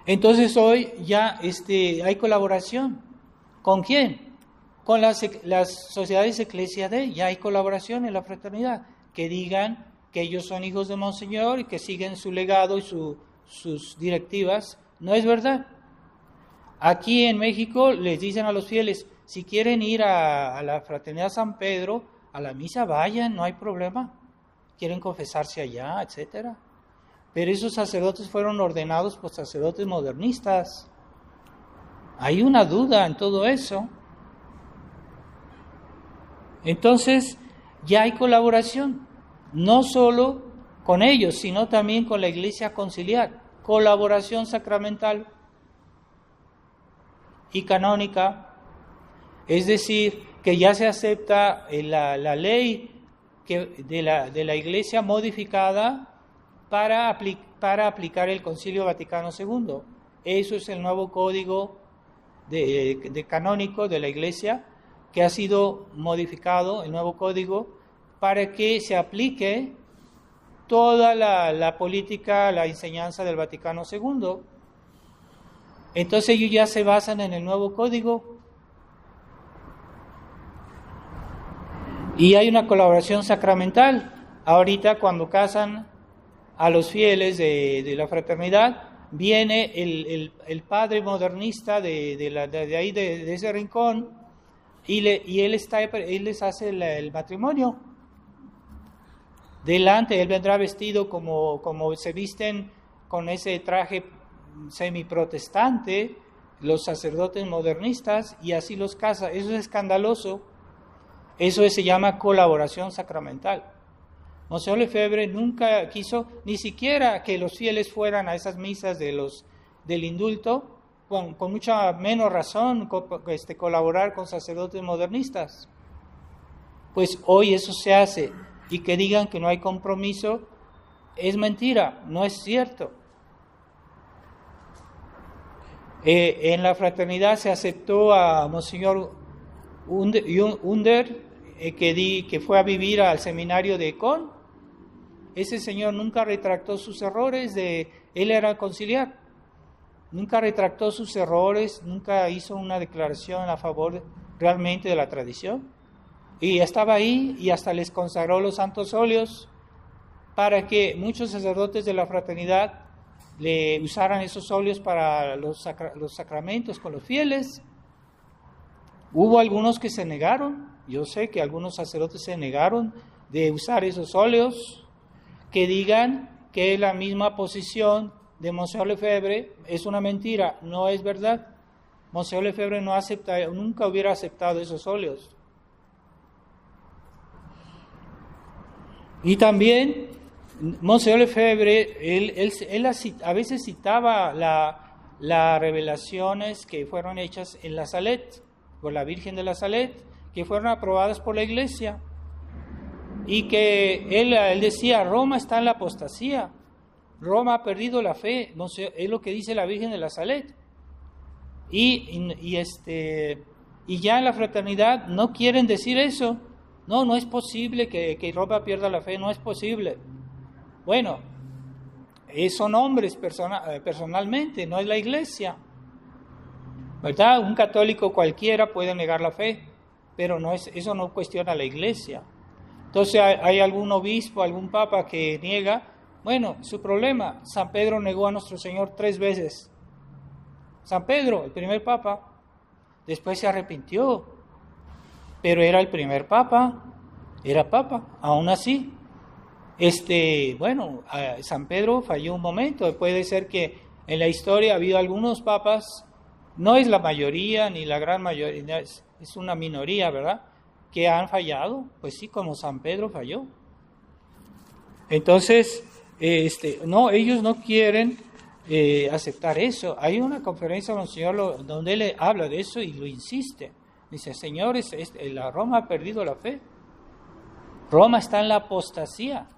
Entonces hoy ya hay colaboración. ¿Con quién? Con las sociedades Ecclesia Dei. Ya hay colaboración en la fraternidad. Que digan que ellos son hijos de Monseñor y que siguen su legado y sus directivas. No es verdad. Aquí en México les dicen a los fieles, si quieren ir a la Fraternidad San Pedro, a la misa vayan, no hay problema. Quieren confesarse allá, etcétera. Pero esos sacerdotes fueron ordenados por sacerdotes modernistas. Hay una duda en todo eso. Entonces, ya hay colaboración. No solo con ellos, sino también con la Iglesia Conciliar. Colaboración sacramental y canónica. Es decir, que ya se acepta la ley de la Iglesia modificada para aplicar el Concilio Vaticano II. Eso es el nuevo código de canónico de la Iglesia que ha sido modificado, el nuevo código, para que se aplique toda la política, la enseñanza del Vaticano II. Entonces ellos ya se basan en el nuevo código. Y hay una colaboración sacramental. Ahorita cuando casan a los fieles de la fraternidad, viene el padre modernista de ahí, de ese rincón, y él les hace el matrimonio. Delante, él vendrá vestido como se visten con ese traje semiprotestante, los sacerdotes modernistas, y así los casa. Eso es escandaloso. Eso se llama colaboración sacramental. Monseñor Lefebvre nunca quiso ni siquiera que los fieles fueran a esas misas del indulto, con mucha menos razón colaborar con sacerdotes modernistas. Pues hoy eso se hace, y que digan que no hay compromiso es mentira, no es cierto. En la fraternidad se aceptó a Monseñor Under, que fue a vivir al seminario de Econ. Ese señor nunca retractó sus errores, él era conciliar, nunca retractó sus errores, nunca hizo una declaración a favor realmente de la tradición. Y estaba ahí y hasta les consagró los santos óleos para que muchos sacerdotes de la fraternidad le usaran esos óleos para los sacramentos con los fieles. Hubo algunos que se negaron, yo sé que algunos sacerdotes se negaron de usar esos óleos, que digan que la misma posición de Monseñor Lefebvre es una mentira, no es verdad. Monseñor Lefebvre nunca hubiera aceptado esos óleos. Y también Monseñor Lefebvre, él a veces citaba las revelaciones que fueron hechas en la Salette, por la Virgen de la Salette, que fueron aprobadas por la Iglesia. Y que él decía, Roma está en la apostasía, Roma ha perdido la fe, no sé, es lo que dice la Virgen de la Salette. Y ya en la fraternidad no quieren decir eso. No es posible que Roma pierda la fe, no es posible. Bueno, son hombres personalmente, no es la Iglesia, ¿verdad? Un católico cualquiera puede negar la fe, pero eso no cuestiona a la Iglesia. Entonces hay algún obispo, algún papa que niega. Bueno, su problema. San Pedro negó a nuestro Señor 3 veces. San Pedro, el primer papa, después se arrepintió, pero era el primer papa, era papa, aún así. San Pedro falló un momento. Puede ser que en la historia ha habido algunos papas, no es la mayoría ni la gran mayoría, es una minoría, ¿verdad?, que han fallado, pues sí, como San Pedro falló. Entonces, ellos no quieren aceptar eso. Hay una conferencia con el Señor donde él habla de eso y lo insiste. Dice, señores, la Roma ha perdido la fe. Roma está en la apostasía.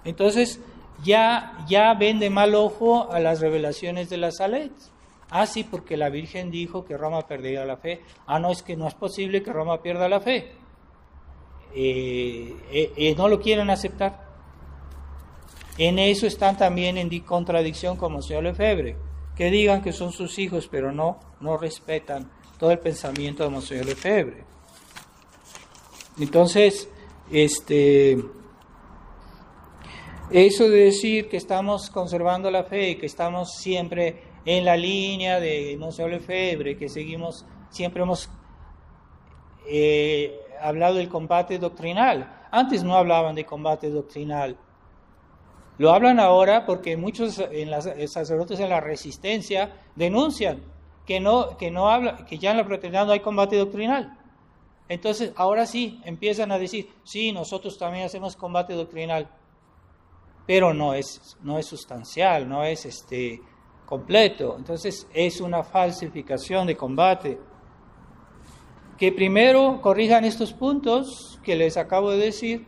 Entonces, ya ven de mal ojo a las revelaciones de la Salette. Sí, porque la Virgen dijo que Roma perdería la fe. No, es que no es posible que Roma pierda la fe. No lo quieren aceptar. En eso están también en contradicción con Monseñor Lefebvre, que digan que son sus hijos, pero no respetan todo el pensamiento de Monseñor Lefebvre. Entonces, eso de decir que estamos conservando la fe, que estamos siempre en la línea de Monseñor Lefebvre, que siempre hemos hablado del combate doctrinal. Antes no hablaban de combate doctrinal. Lo hablan ahora porque muchos sacerdotes en la resistencia denuncian que ya en la fraternidad no hay combate doctrinal. Entonces, ahora sí, empiezan a decir, sí, nosotros también hacemos combate doctrinal, pero no es sustancial, no es completo. Entonces, es una falsificación de combate. Que primero corrijan estos puntos que les acabo de decir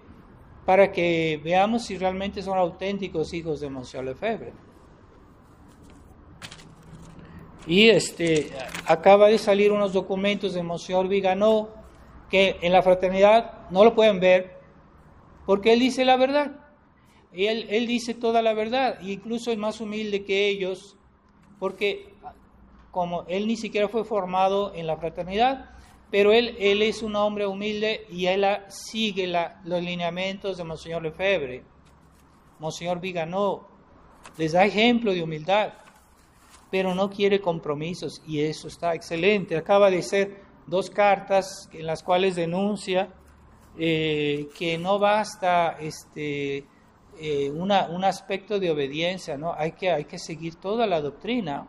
para que veamos si realmente son auténticos hijos de Monseñor Lefebvre. Y acaba de salir unos documentos de Monseñor Viganó que en la fraternidad no lo pueden ver porque él dice la verdad. Y él dice toda la verdad, e incluso es más humilde que ellos, porque como él ni siquiera fue formado en la fraternidad, pero él es un hombre humilde y él sigue los lineamientos de Monseñor Lefebvre, Monseñor Viganó, les da ejemplo de humildad, pero no quiere compromisos, y eso está excelente. Acaba de hacer 2 cartas en las cuales denuncia que no basta un aspecto de obediencia, ¿no? Hay que seguir toda la doctrina.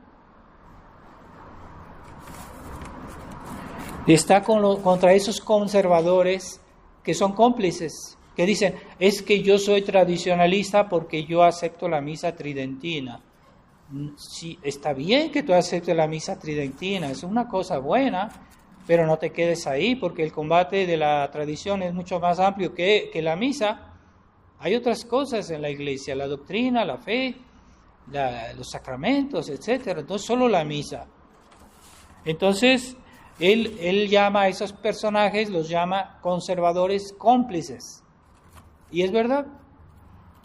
Está contra esos conservadores que son cómplices, que dicen, es que yo soy tradicionalista porque yo acepto la misa tridentina. Sí, está bien que tú aceptes la misa tridentina, es una cosa buena, pero no te quedes ahí, porque el combate de la tradición es mucho más amplio que la misa. Hay otras cosas en la iglesia, la doctrina, la fe, los sacramentos, etc. No solo la misa. Entonces, él llama a esos personajes, los llama conservadores cómplices. Y es verdad,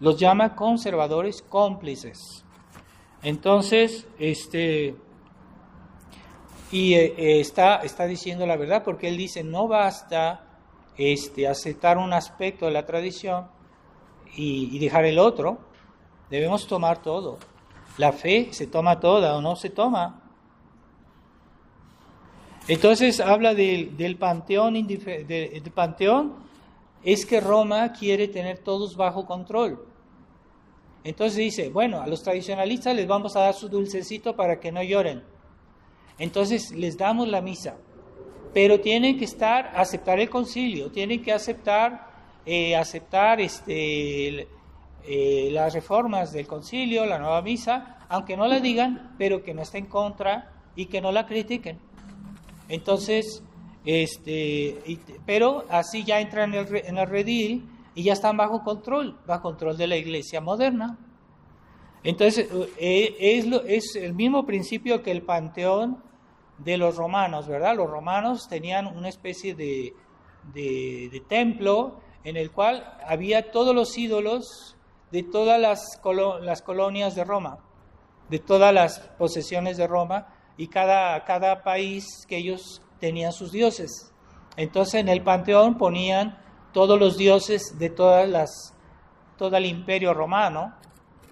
los llama conservadores cómplices. Entonces, está diciendo la verdad, porque él dice, no basta aceptar un aspecto de la tradición y dejar el otro, debemos tomar todo. La fe se toma toda o no se toma. Entonces habla del panteón, del panteón, es que Roma quiere tener todos bajo control. Entonces dice, bueno, a los tradicionalistas les vamos a dar su dulcecito para que no lloren. Entonces les damos la misa, pero tienen que aceptar el concilio, tienen que aceptar las reformas del concilio, la nueva misa, aunque no la digan, pero que no esté en contra y que no la critiquen. Entonces, pero así ya entran en el redil y ya están bajo control de la iglesia moderna. Entonces, es el mismo principio que el panteón de los romanos, ¿verdad? Los romanos tenían una especie de templo en el cual había todos los ídolos de todas las colonias de Roma, de todas las posesiones de Roma, y cada país que ellos tenían sus dioses. Entonces en el panteón ponían todos los dioses de todo el imperio romano,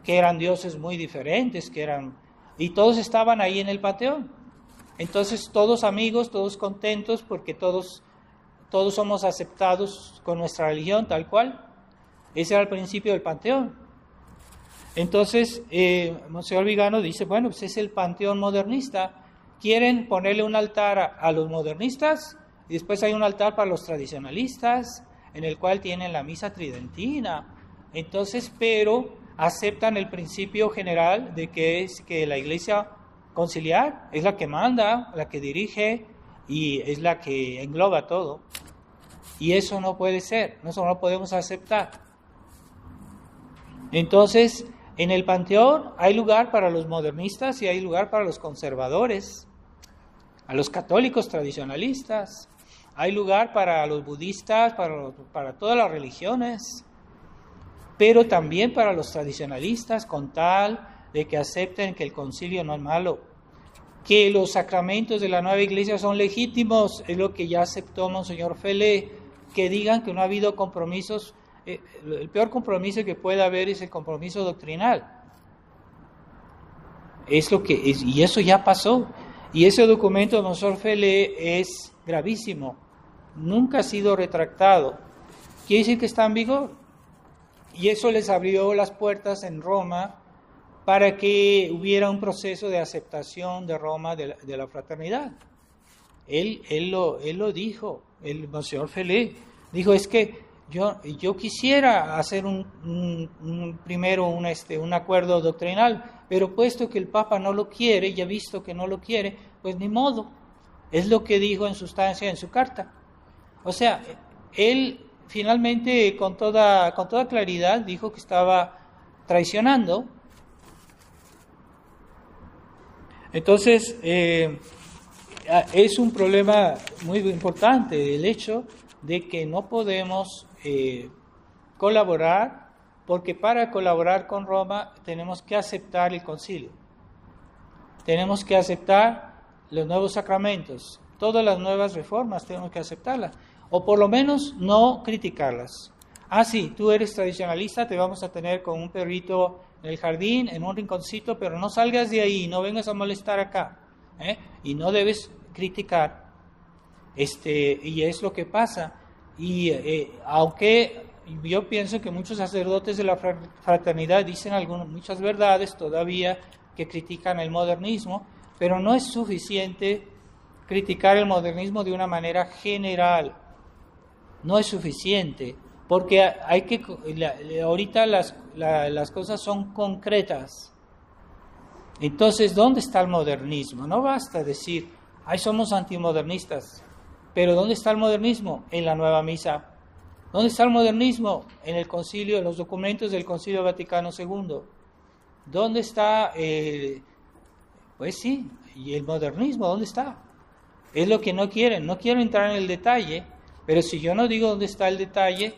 que eran dioses muy diferentes, y todos estaban ahí en el panteón. Entonces todos amigos, todos contentos, porque todos somos aceptados con nuestra religión tal cual. Ese era el principio del panteón. Entonces, Monseñor Vigano dice, bueno, pues es el panteón modernista. Quieren ponerle un altar a los modernistas y después hay un altar para los tradicionalistas, en el cual tienen la misa tridentina. Entonces, pero aceptan el principio general de que es que la iglesia conciliar es la que manda, la que dirige y es la que engloba todo. Y eso no puede ser, eso no lo podemos aceptar. Entonces, en el panteón hay lugar para los modernistas y hay lugar para los conservadores, a los católicos tradicionalistas, hay lugar para los budistas, para todas las religiones, pero también para los tradicionalistas, con tal de que acepten que el concilio no es malo, que los sacramentos de la nueva iglesia son legítimos, es lo que ya aceptó Monseñor Felé, que digan que no ha habido compromisos. El peor compromiso que puede haber es el compromiso doctrinal. Es lo que es, y eso ya pasó. Y ese documento de Monseñor Felé es gravísimo. Nunca ha sido retractado. Quiere decir que está en vigor. Y eso les abrió las puertas en Roma para que hubiera un proceso de aceptación de Roma de la fraternidad. Él lo dijo, el Monseñor Felé dijo, es que yo quisiera hacer primero un acuerdo doctrinal, pero puesto que el Papa no lo quiere, y ha visto que no lo quiere, pues ni modo. Es lo que dijo en sustancia en su carta. O sea, él finalmente con toda claridad dijo que estaba traicionando. Entonces, es un problema muy importante el hecho de que no podemos colaborar, porque para colaborar con Roma tenemos que aceptar el concilio. Tenemos que aceptar los nuevos sacramentos, todas las nuevas reformas tenemos que aceptarlas, o por lo menos no criticarlas. Ah, sí, tú eres tradicionalista, te vamos a tener con un perrito en el jardín, en un rinconcito, pero no salgas de ahí, no vengas a molestar acá, y no debes criticar. Y es lo que pasa. Y aunque yo pienso que muchos sacerdotes de la fraternidad dicen muchas verdades todavía que critican el modernismo, pero no es suficiente criticar el modernismo de una manera general. No es suficiente, porque ahorita las cosas son concretas. Entonces, ¿dónde está el modernismo? No basta decir, ay, somos antimodernistas, pero ¿dónde está el modernismo? En la Nueva Misa. ¿Dónde está el modernismo? En el concilio, en los documentos del Concilio Vaticano II. ¿Dónde está? Pues sí, ¿y el modernismo dónde está? Es lo que no quieren entrar en el detalle, pero si yo no digo dónde está el detalle,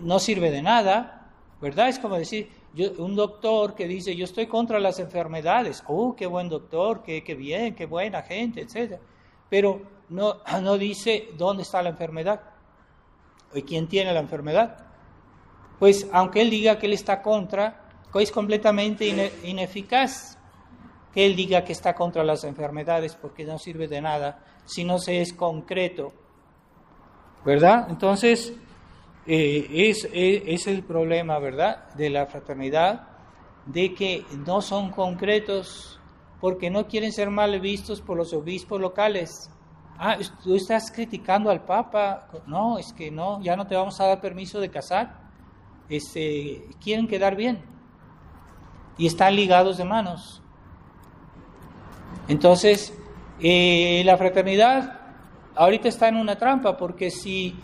no sirve de nada, ¿verdad? Es como decir, un doctor que dice, yo estoy contra las enfermedades, qué buen doctor, qué bien, qué buena gente, etc. Pero no dice dónde está la enfermedad, o quién tiene la enfermedad. Pues aunque él diga que él está contra, es completamente ineficaz que él diga que está contra las enfermedades, porque no sirve de nada si no se es concreto, ¿verdad? Entonces, es el problema, ¿verdad?, de la fraternidad, de que no son concretos, porque no quieren ser mal vistos por los obispos locales. Ah, tú estás criticando al Papa. No, es que no, ya no te vamos a dar permiso de casar. Quieren quedar bien y están ligados de manos. Entonces, la fraternidad ahorita está en una trampa, porque si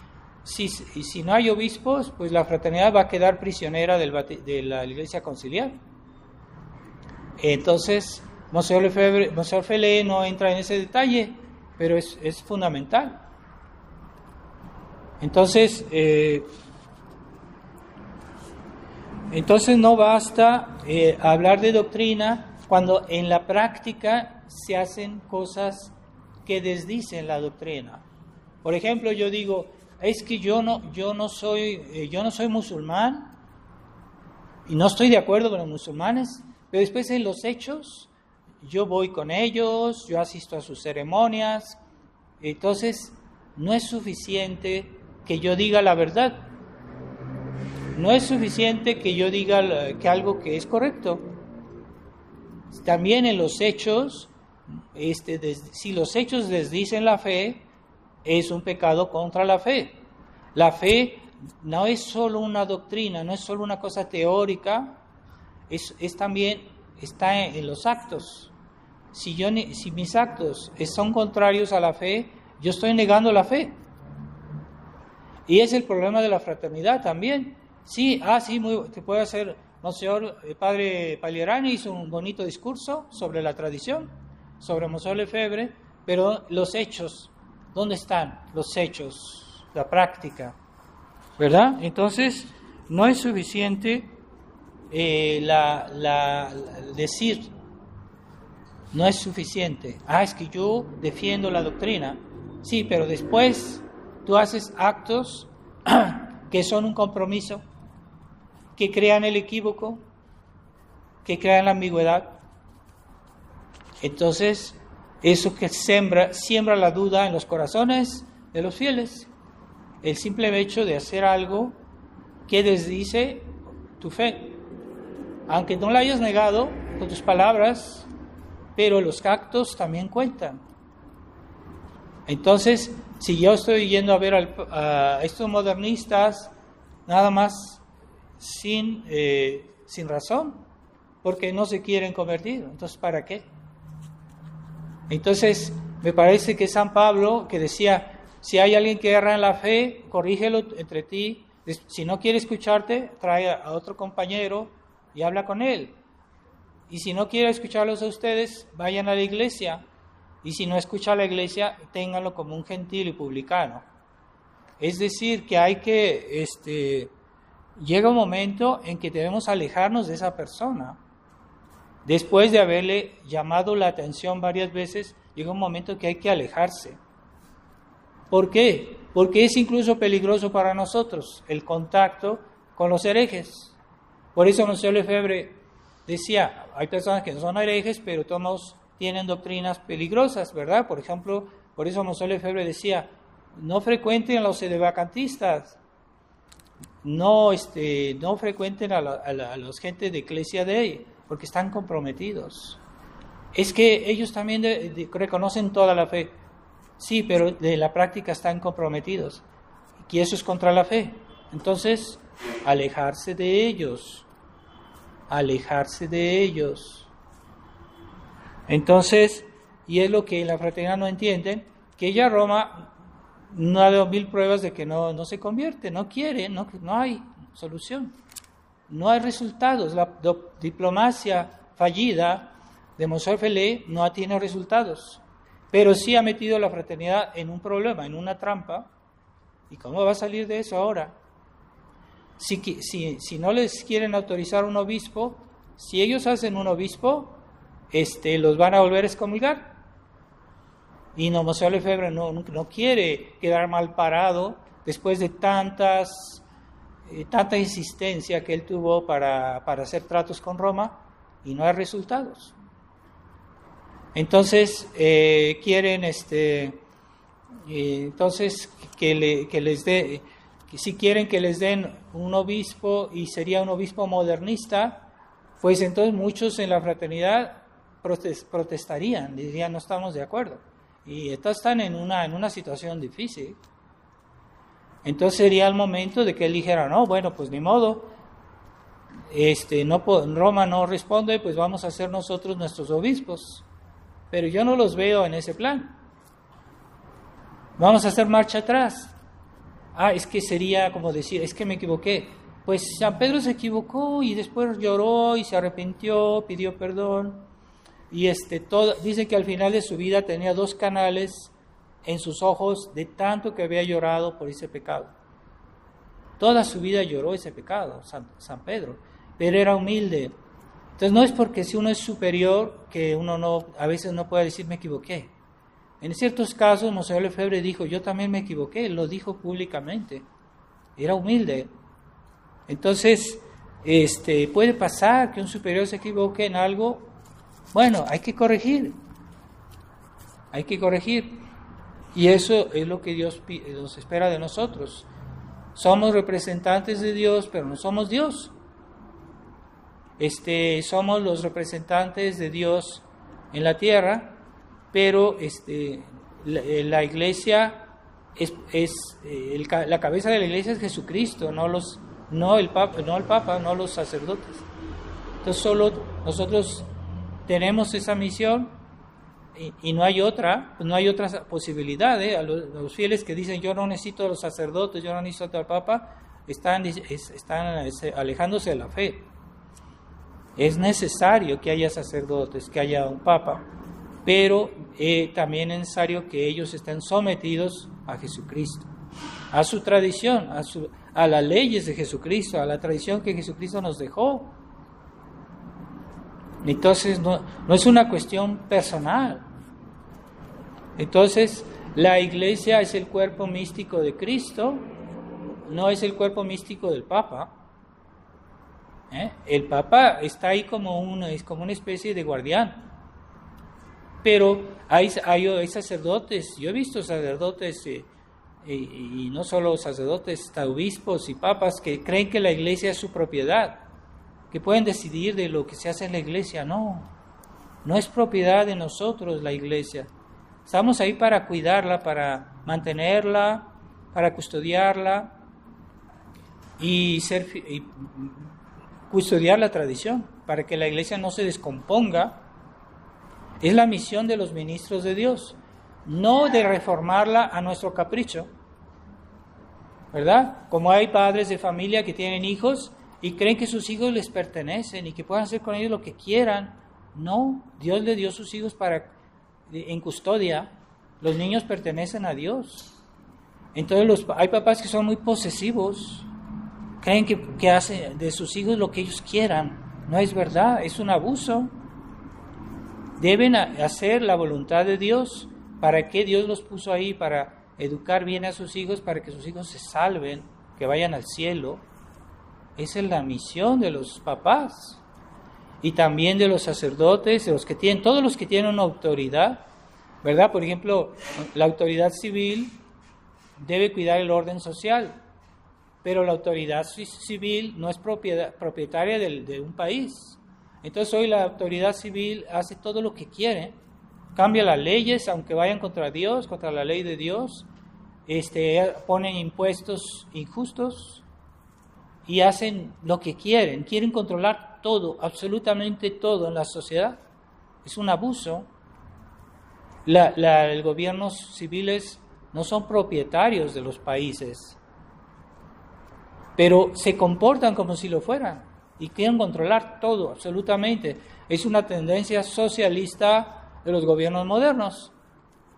no hay obispos, pues la fraternidad va a quedar prisionera de la Iglesia Conciliar. Entonces, Monseñor Felé no entra en ese detalle, pero es fundamental. Entonces no basta hablar de doctrina cuando en la práctica se hacen cosas que desdicen la doctrina. Por ejemplo, yo digo, es que yo no soy musulmán y no estoy de acuerdo con los musulmanes, pero después en los hechos yo voy con ellos, yo asisto a sus ceremonias. Entonces no es suficiente que yo diga la verdad, no es suficiente que yo diga que algo que es correcto. También en los hechos, si los hechos desdicen la fe, es un pecado contra la fe. La fe no es solo una doctrina, no es solo una cosa teórica, es también está en los actos. Si mis actos son contrarios a la fe, yo estoy negando la fe. Y es el problema de la fraternidad también. Sí, te puede hacer, Monseñor Padre Pagliarani hizo un bonito discurso sobre la tradición, sobre Monseñor Lefebvre, pero los hechos, ¿dónde están los hechos, la práctica? ¿Verdad? Entonces, no es suficiente decir, no es suficiente. Es que yo defiendo la doctrina. Sí, pero después tú haces actos que son un compromiso, que crean el equívoco, que crean la ambigüedad. Entonces, eso que siembra la duda en los corazones de los fieles. El simple hecho de hacer algo que desdice tu fe. Aunque no la hayas negado con tus palabras, pero los actos también cuentan. Entonces, si yo estoy yendo a ver a estos modernistas nada más sin razón, porque no se quieren convertir, entonces ¿para qué? Entonces, me parece que San Pablo, que decía, si hay alguien que erra en la fe, corrígelo entre ti. Si no quiere escucharte, trae a otro compañero y habla con él. Y si no quiere escucharlos a ustedes, vayan a la iglesia. Y si no escucha a la iglesia, ténganlo como un gentil y publicano. Es decir, que hay que, llega un momento en que debemos alejarnos de esa persona. Después de haberle llamado la atención varias veces llega un momento que hay que alejarse. ¿Por qué? Porque es incluso peligroso para nosotros el contacto con los herejes. Por eso Monsieur Lefebvre decía, hay personas que no son herejes, pero todos tienen doctrinas peligrosas, ¿verdad? Por ejemplo, por eso Monsieur Lefebvre decía, no frecuenten a los sedevacantistas, no frecuenten a los gente de Iglesia Dei, porque están comprometidos. Es que ellos también reconocen toda la fe, sí, pero de la práctica están comprometidos, y eso es contra la fe. Entonces, alejarse de ellos. Entonces, y es lo que la fraternidad no entienden, que ya Roma no ha dado 1000 pruebas de que no se convierte, no quiere, no hay solución, no hay resultados. La diplomacia fallida de Monsieur Felé no tiene resultados, pero sí ha metido a la fraternidad en un problema, en una trampa. ¿Y cómo va a salir de eso ahora? Si no les quieren autorizar un obispo, si ellos hacen un obispo, los van a volver a excomulgar. Y Monsieur Lefebvre no quiere quedar mal parado después de tanta insistencia que él tuvo para hacer tratos con Roma y no hay resultados. Entonces quieren entonces que les dé, que si quieren que les den un obispo y sería un obispo modernista, pues entonces muchos en la fraternidad protestarían, dirían no estamos de acuerdo. Y estos están en una situación difícil. Entonces sería el momento de que él dijera, no, bueno, pues ni modo, Roma no responde, pues vamos a hacer nosotros nuestros obispos. Pero yo no los veo en ese plan. Vamos a hacer marcha atrás. Es que sería como decir, es que me equivoqué. Pues San Pedro se equivocó y después lloró y se arrepintió, pidió perdón. Y dice que al final de su vida tenía 2 canales en sus ojos de tanto que había llorado por ese pecado. Toda su vida lloró ese pecado, San Pedro, pero era humilde. Entonces no es porque si uno es superior que uno a veces no puede decir me equivoqué. En ciertos casos Monsieur Lefebvre dijo yo también me equivoqué, lo dijo públicamente. Era humilde. Entonces puede pasar que un superior se equivoque en algo. Bueno, hay que corregir. Y eso es lo que Dios nos espera de nosotros. Somos representantes de Dios, pero no somos Dios. Somos los representantes de Dios en la tierra, pero la iglesia la cabeza de la iglesia es Jesucristo, no el Papa, no los sacerdotes. Entonces solo nosotros tenemos esa misión y no hay otra posibilidad. A los fieles que dicen yo no necesito a los sacerdotes, yo no necesito al Papa, están alejándose de la fe. Es necesario que haya sacerdotes, que haya un Papa, pero también es necesario que ellos estén sometidos a Jesucristo, a su tradición, a las leyes de Jesucristo, a la tradición que Jesucristo nos dejó. Entonces no es una cuestión personal. Entonces la iglesia es el cuerpo místico de Cristo, no es el cuerpo místico del Papa. El Papa está ahí como una especie de guardián. Pero hay sacerdotes, yo he visto sacerdotes y no solo sacerdotes, hasta obispos y papas que creen que la iglesia es su propiedad, que pueden decidir de lo que se hace en la iglesia. No es propiedad de nosotros la iglesia. Estamos ahí para cuidarla, para mantenerla, para custodiarla y custodiar la tradición, para que la iglesia no se descomponga. Es la misión de los ministros de Dios, no de reformarla a nuestro capricho, ¿verdad? Como hay padres de familia que tienen hijos y creen que sus hijos les pertenecen y que puedan hacer con ellos lo que quieran. No, Dios le dio sus hijos en custodia. Los niños pertenecen a Dios. Entonces hay papás que son muy posesivos, creen que hacen de sus hijos lo que ellos quieran. No es verdad, es un abuso. deben hacer la voluntad de Dios. ¿Para qué Dios los puso ahí? Para educar bien a sus hijos, para que sus hijos se salven, que vayan al cielo. Esa es la misión de los papás y también de los sacerdotes, de los que tienen, todos los que tienen una autoridad, ¿verdad? Por ejemplo, la autoridad civil debe cuidar el orden social, pero la autoridad civil no es propietaria de un país. Entonces hoy la autoridad civil hace todo lo que quiere, cambia las leyes, aunque vayan contra Dios, contra la ley de Dios, ponen impuestos injustos y hacen lo que quieren controlar todo, absolutamente todo en la sociedad. Es un abuso. Los gobiernos civiles no son propietarios de los países, pero se comportan como si lo fueran y quieren controlar todo, absolutamente. Es una tendencia socialista de los gobiernos modernos.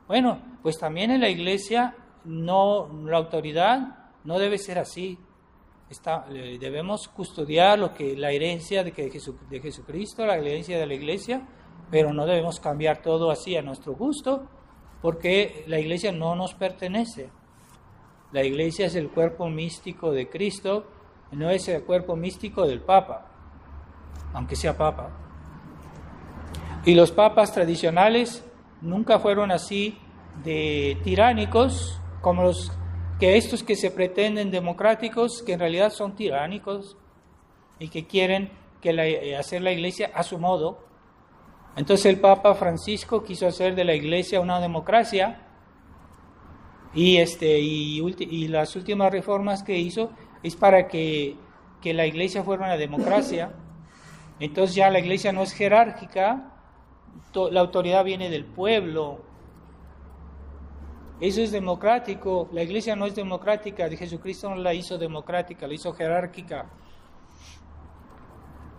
Bueno, pues también en la iglesia la autoridad no debe ser así. Debemos custodiar la herencia de Jesucristo, la herencia de la iglesia, pero no debemos cambiar todo así a nuestro gusto, porque la iglesia no nos pertenece. La iglesia es el cuerpo místico de Cristo, no es el cuerpo místico del Papa, aunque sea Papa. Y los papas tradicionales nunca fueron así de tiránicos como estos que se pretenden democráticos, que en realidad son tiránicos y que quieren hacer la iglesia a su modo. Entonces el Papa Francisco quiso hacer de la iglesia una democracia y las últimas reformas que hizo es para que la iglesia fuera una democracia. Entonces ya la iglesia no es jerárquica, la autoridad viene del pueblo. Eso es democrático. La iglesia no es democrática. Jesucristo no la hizo democrática, la hizo jerárquica.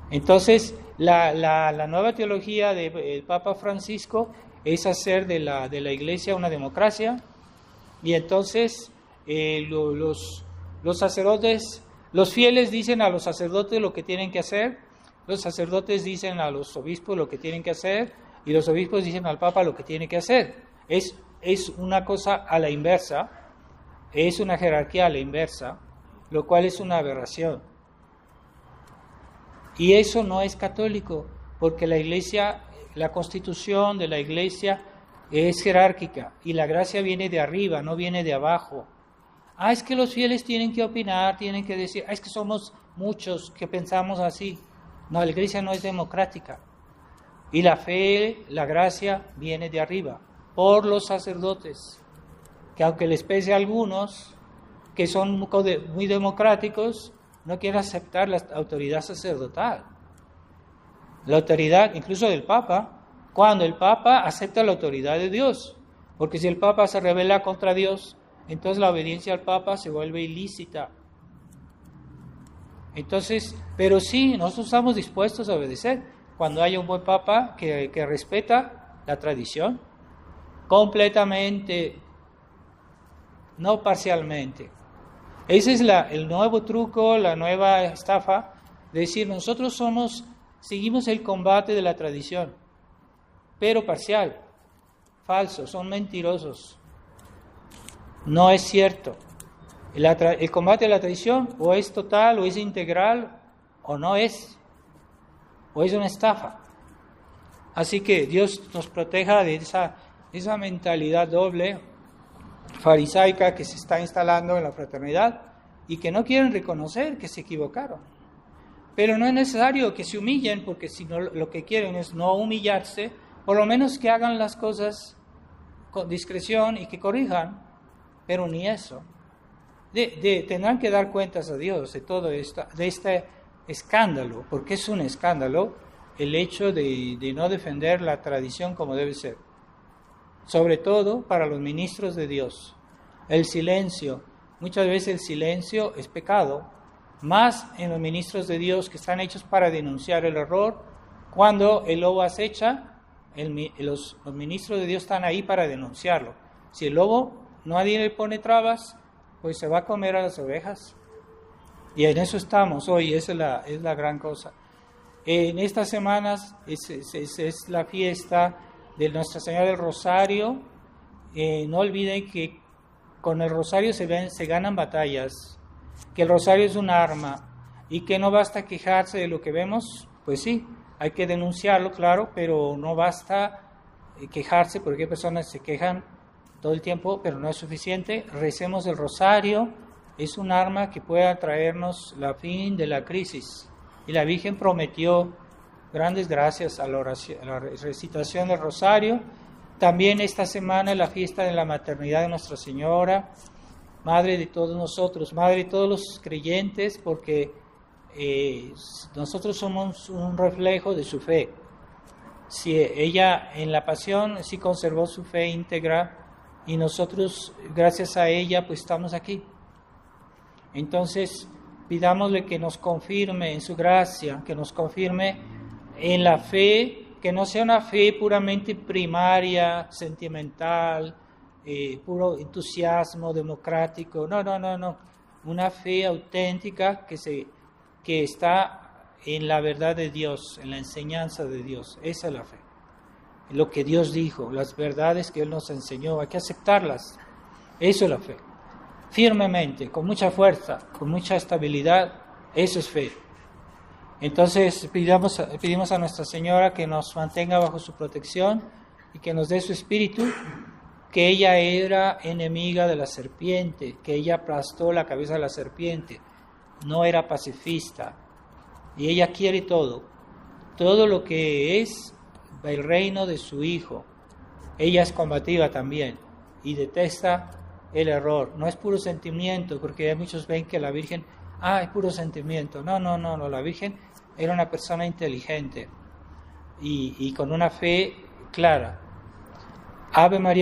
Entonces, la nueva teología del Papa Francisco es hacer de la iglesia una democracia. Y entonces los sacerdotes, los fieles dicen a los sacerdotes lo que tienen que hacer, los sacerdotes dicen a los obispos lo que tienen que hacer, y los obispos dicen al Papa lo que tiene que hacer. Es una cosa a la inversa, es una jerarquía a la inversa, lo cual es una aberración. Y eso no es católico, porque la iglesia, la constitución de la iglesia es jerárquica, y la gracia viene de arriba, no viene de abajo. Es que los fieles tienen que opinar, tienen que decir, es que somos muchos que pensamos así. No, la iglesia no es democrática. Y la fe, la gracia, viene de arriba, por los sacerdotes, que aunque les pese a algunos, que son muy democráticos, no quieren aceptar la autoridad sacerdotal. La autoridad, incluso del Papa, cuando el Papa acepta la autoridad de Dios. Porque si el Papa se rebela contra Dios, entonces la obediencia al Papa se vuelve ilícita. Entonces, pero sí, nosotros estamos dispuestos a obedecer cuando haya un buen Papa que respeta la tradición completamente, no parcialmente. Ese es el nuevo truco, la nueva estafa, de decir, nosotros seguimos el combate de la tradición, pero parcial, falso, son mentirosos. No es cierto. El combate de la tradición o es total, o es integral, o no es, o es una estafa. Así que Dios nos proteja de esa mentalidad doble, farisaica, que se está instalando en la fraternidad y que no quieren reconocer que se equivocaron. Pero no es necesario que se humillen, porque si no, lo que quieren es no humillarse, por lo menos que hagan las cosas con discreción y que corrijan, pero ni eso. Tendrán que dar cuentas a Dios de todo esto, de este escándalo, porque es un escándalo el hecho de no defender la tradición como debe ser. Sobre todo para los ministros de Dios. El silencio, muchas veces el silencio es pecado, más en los ministros de Dios que están hechos para denunciar el error. Cuando el lobo acecha, los ministros de Dios están ahí para denunciarlo. Si el lobo nadie le pone trabas, pues se va a comer a las ovejas. Y en eso estamos hoy, esa es la gran cosa. En estas semanas es la fiesta de Nuestra Señora del Rosario. No olviden que con el rosario se ganan batallas, que el rosario es un arma y que no basta quejarse de lo que vemos. Pues sí, hay que denunciarlo, claro, pero no basta quejarse, porque hay personas que se quejan todo el tiempo, pero no es suficiente. Recemos el rosario, es un arma que pueda traernos la fin de la crisis. Y la Virgen prometió grandes gracias a la recitación del rosario. También esta semana es la fiesta de la maternidad de Nuestra Señora, Madre de todos nosotros, Madre de todos los creyentes, porque nosotros somos un reflejo de su fe. Si ella en la pasión sí conservó su fe íntegra, y nosotros gracias a ella pues estamos aquí. Entonces pidámosle que nos confirme en su gracia, que nos confirme en la fe, que no sea una fe puramente primaria, sentimental, puro entusiasmo democrático. No. Una fe auténtica que está en la verdad de Dios, en la enseñanza de Dios. Esa es la fe. Lo que Dios dijo, las verdades que Él nos enseñó, hay que aceptarlas. Eso es la fe. Firmemente, con mucha fuerza, con mucha estabilidad, eso es fe. Entonces pedimos a Nuestra Señora que nos mantenga bajo su protección y que nos dé su espíritu, que ella era enemiga de la serpiente, que ella aplastó la cabeza de la serpiente, no era pacifista, y ella quiere todo lo que es el reino de su Hijo. Ella es combativa también y detesta el error. No es puro sentimiento, porque muchos ven que la Virgen, es puro sentimiento. No, la Virgen era una persona inteligente y con una fe clara. Ave María.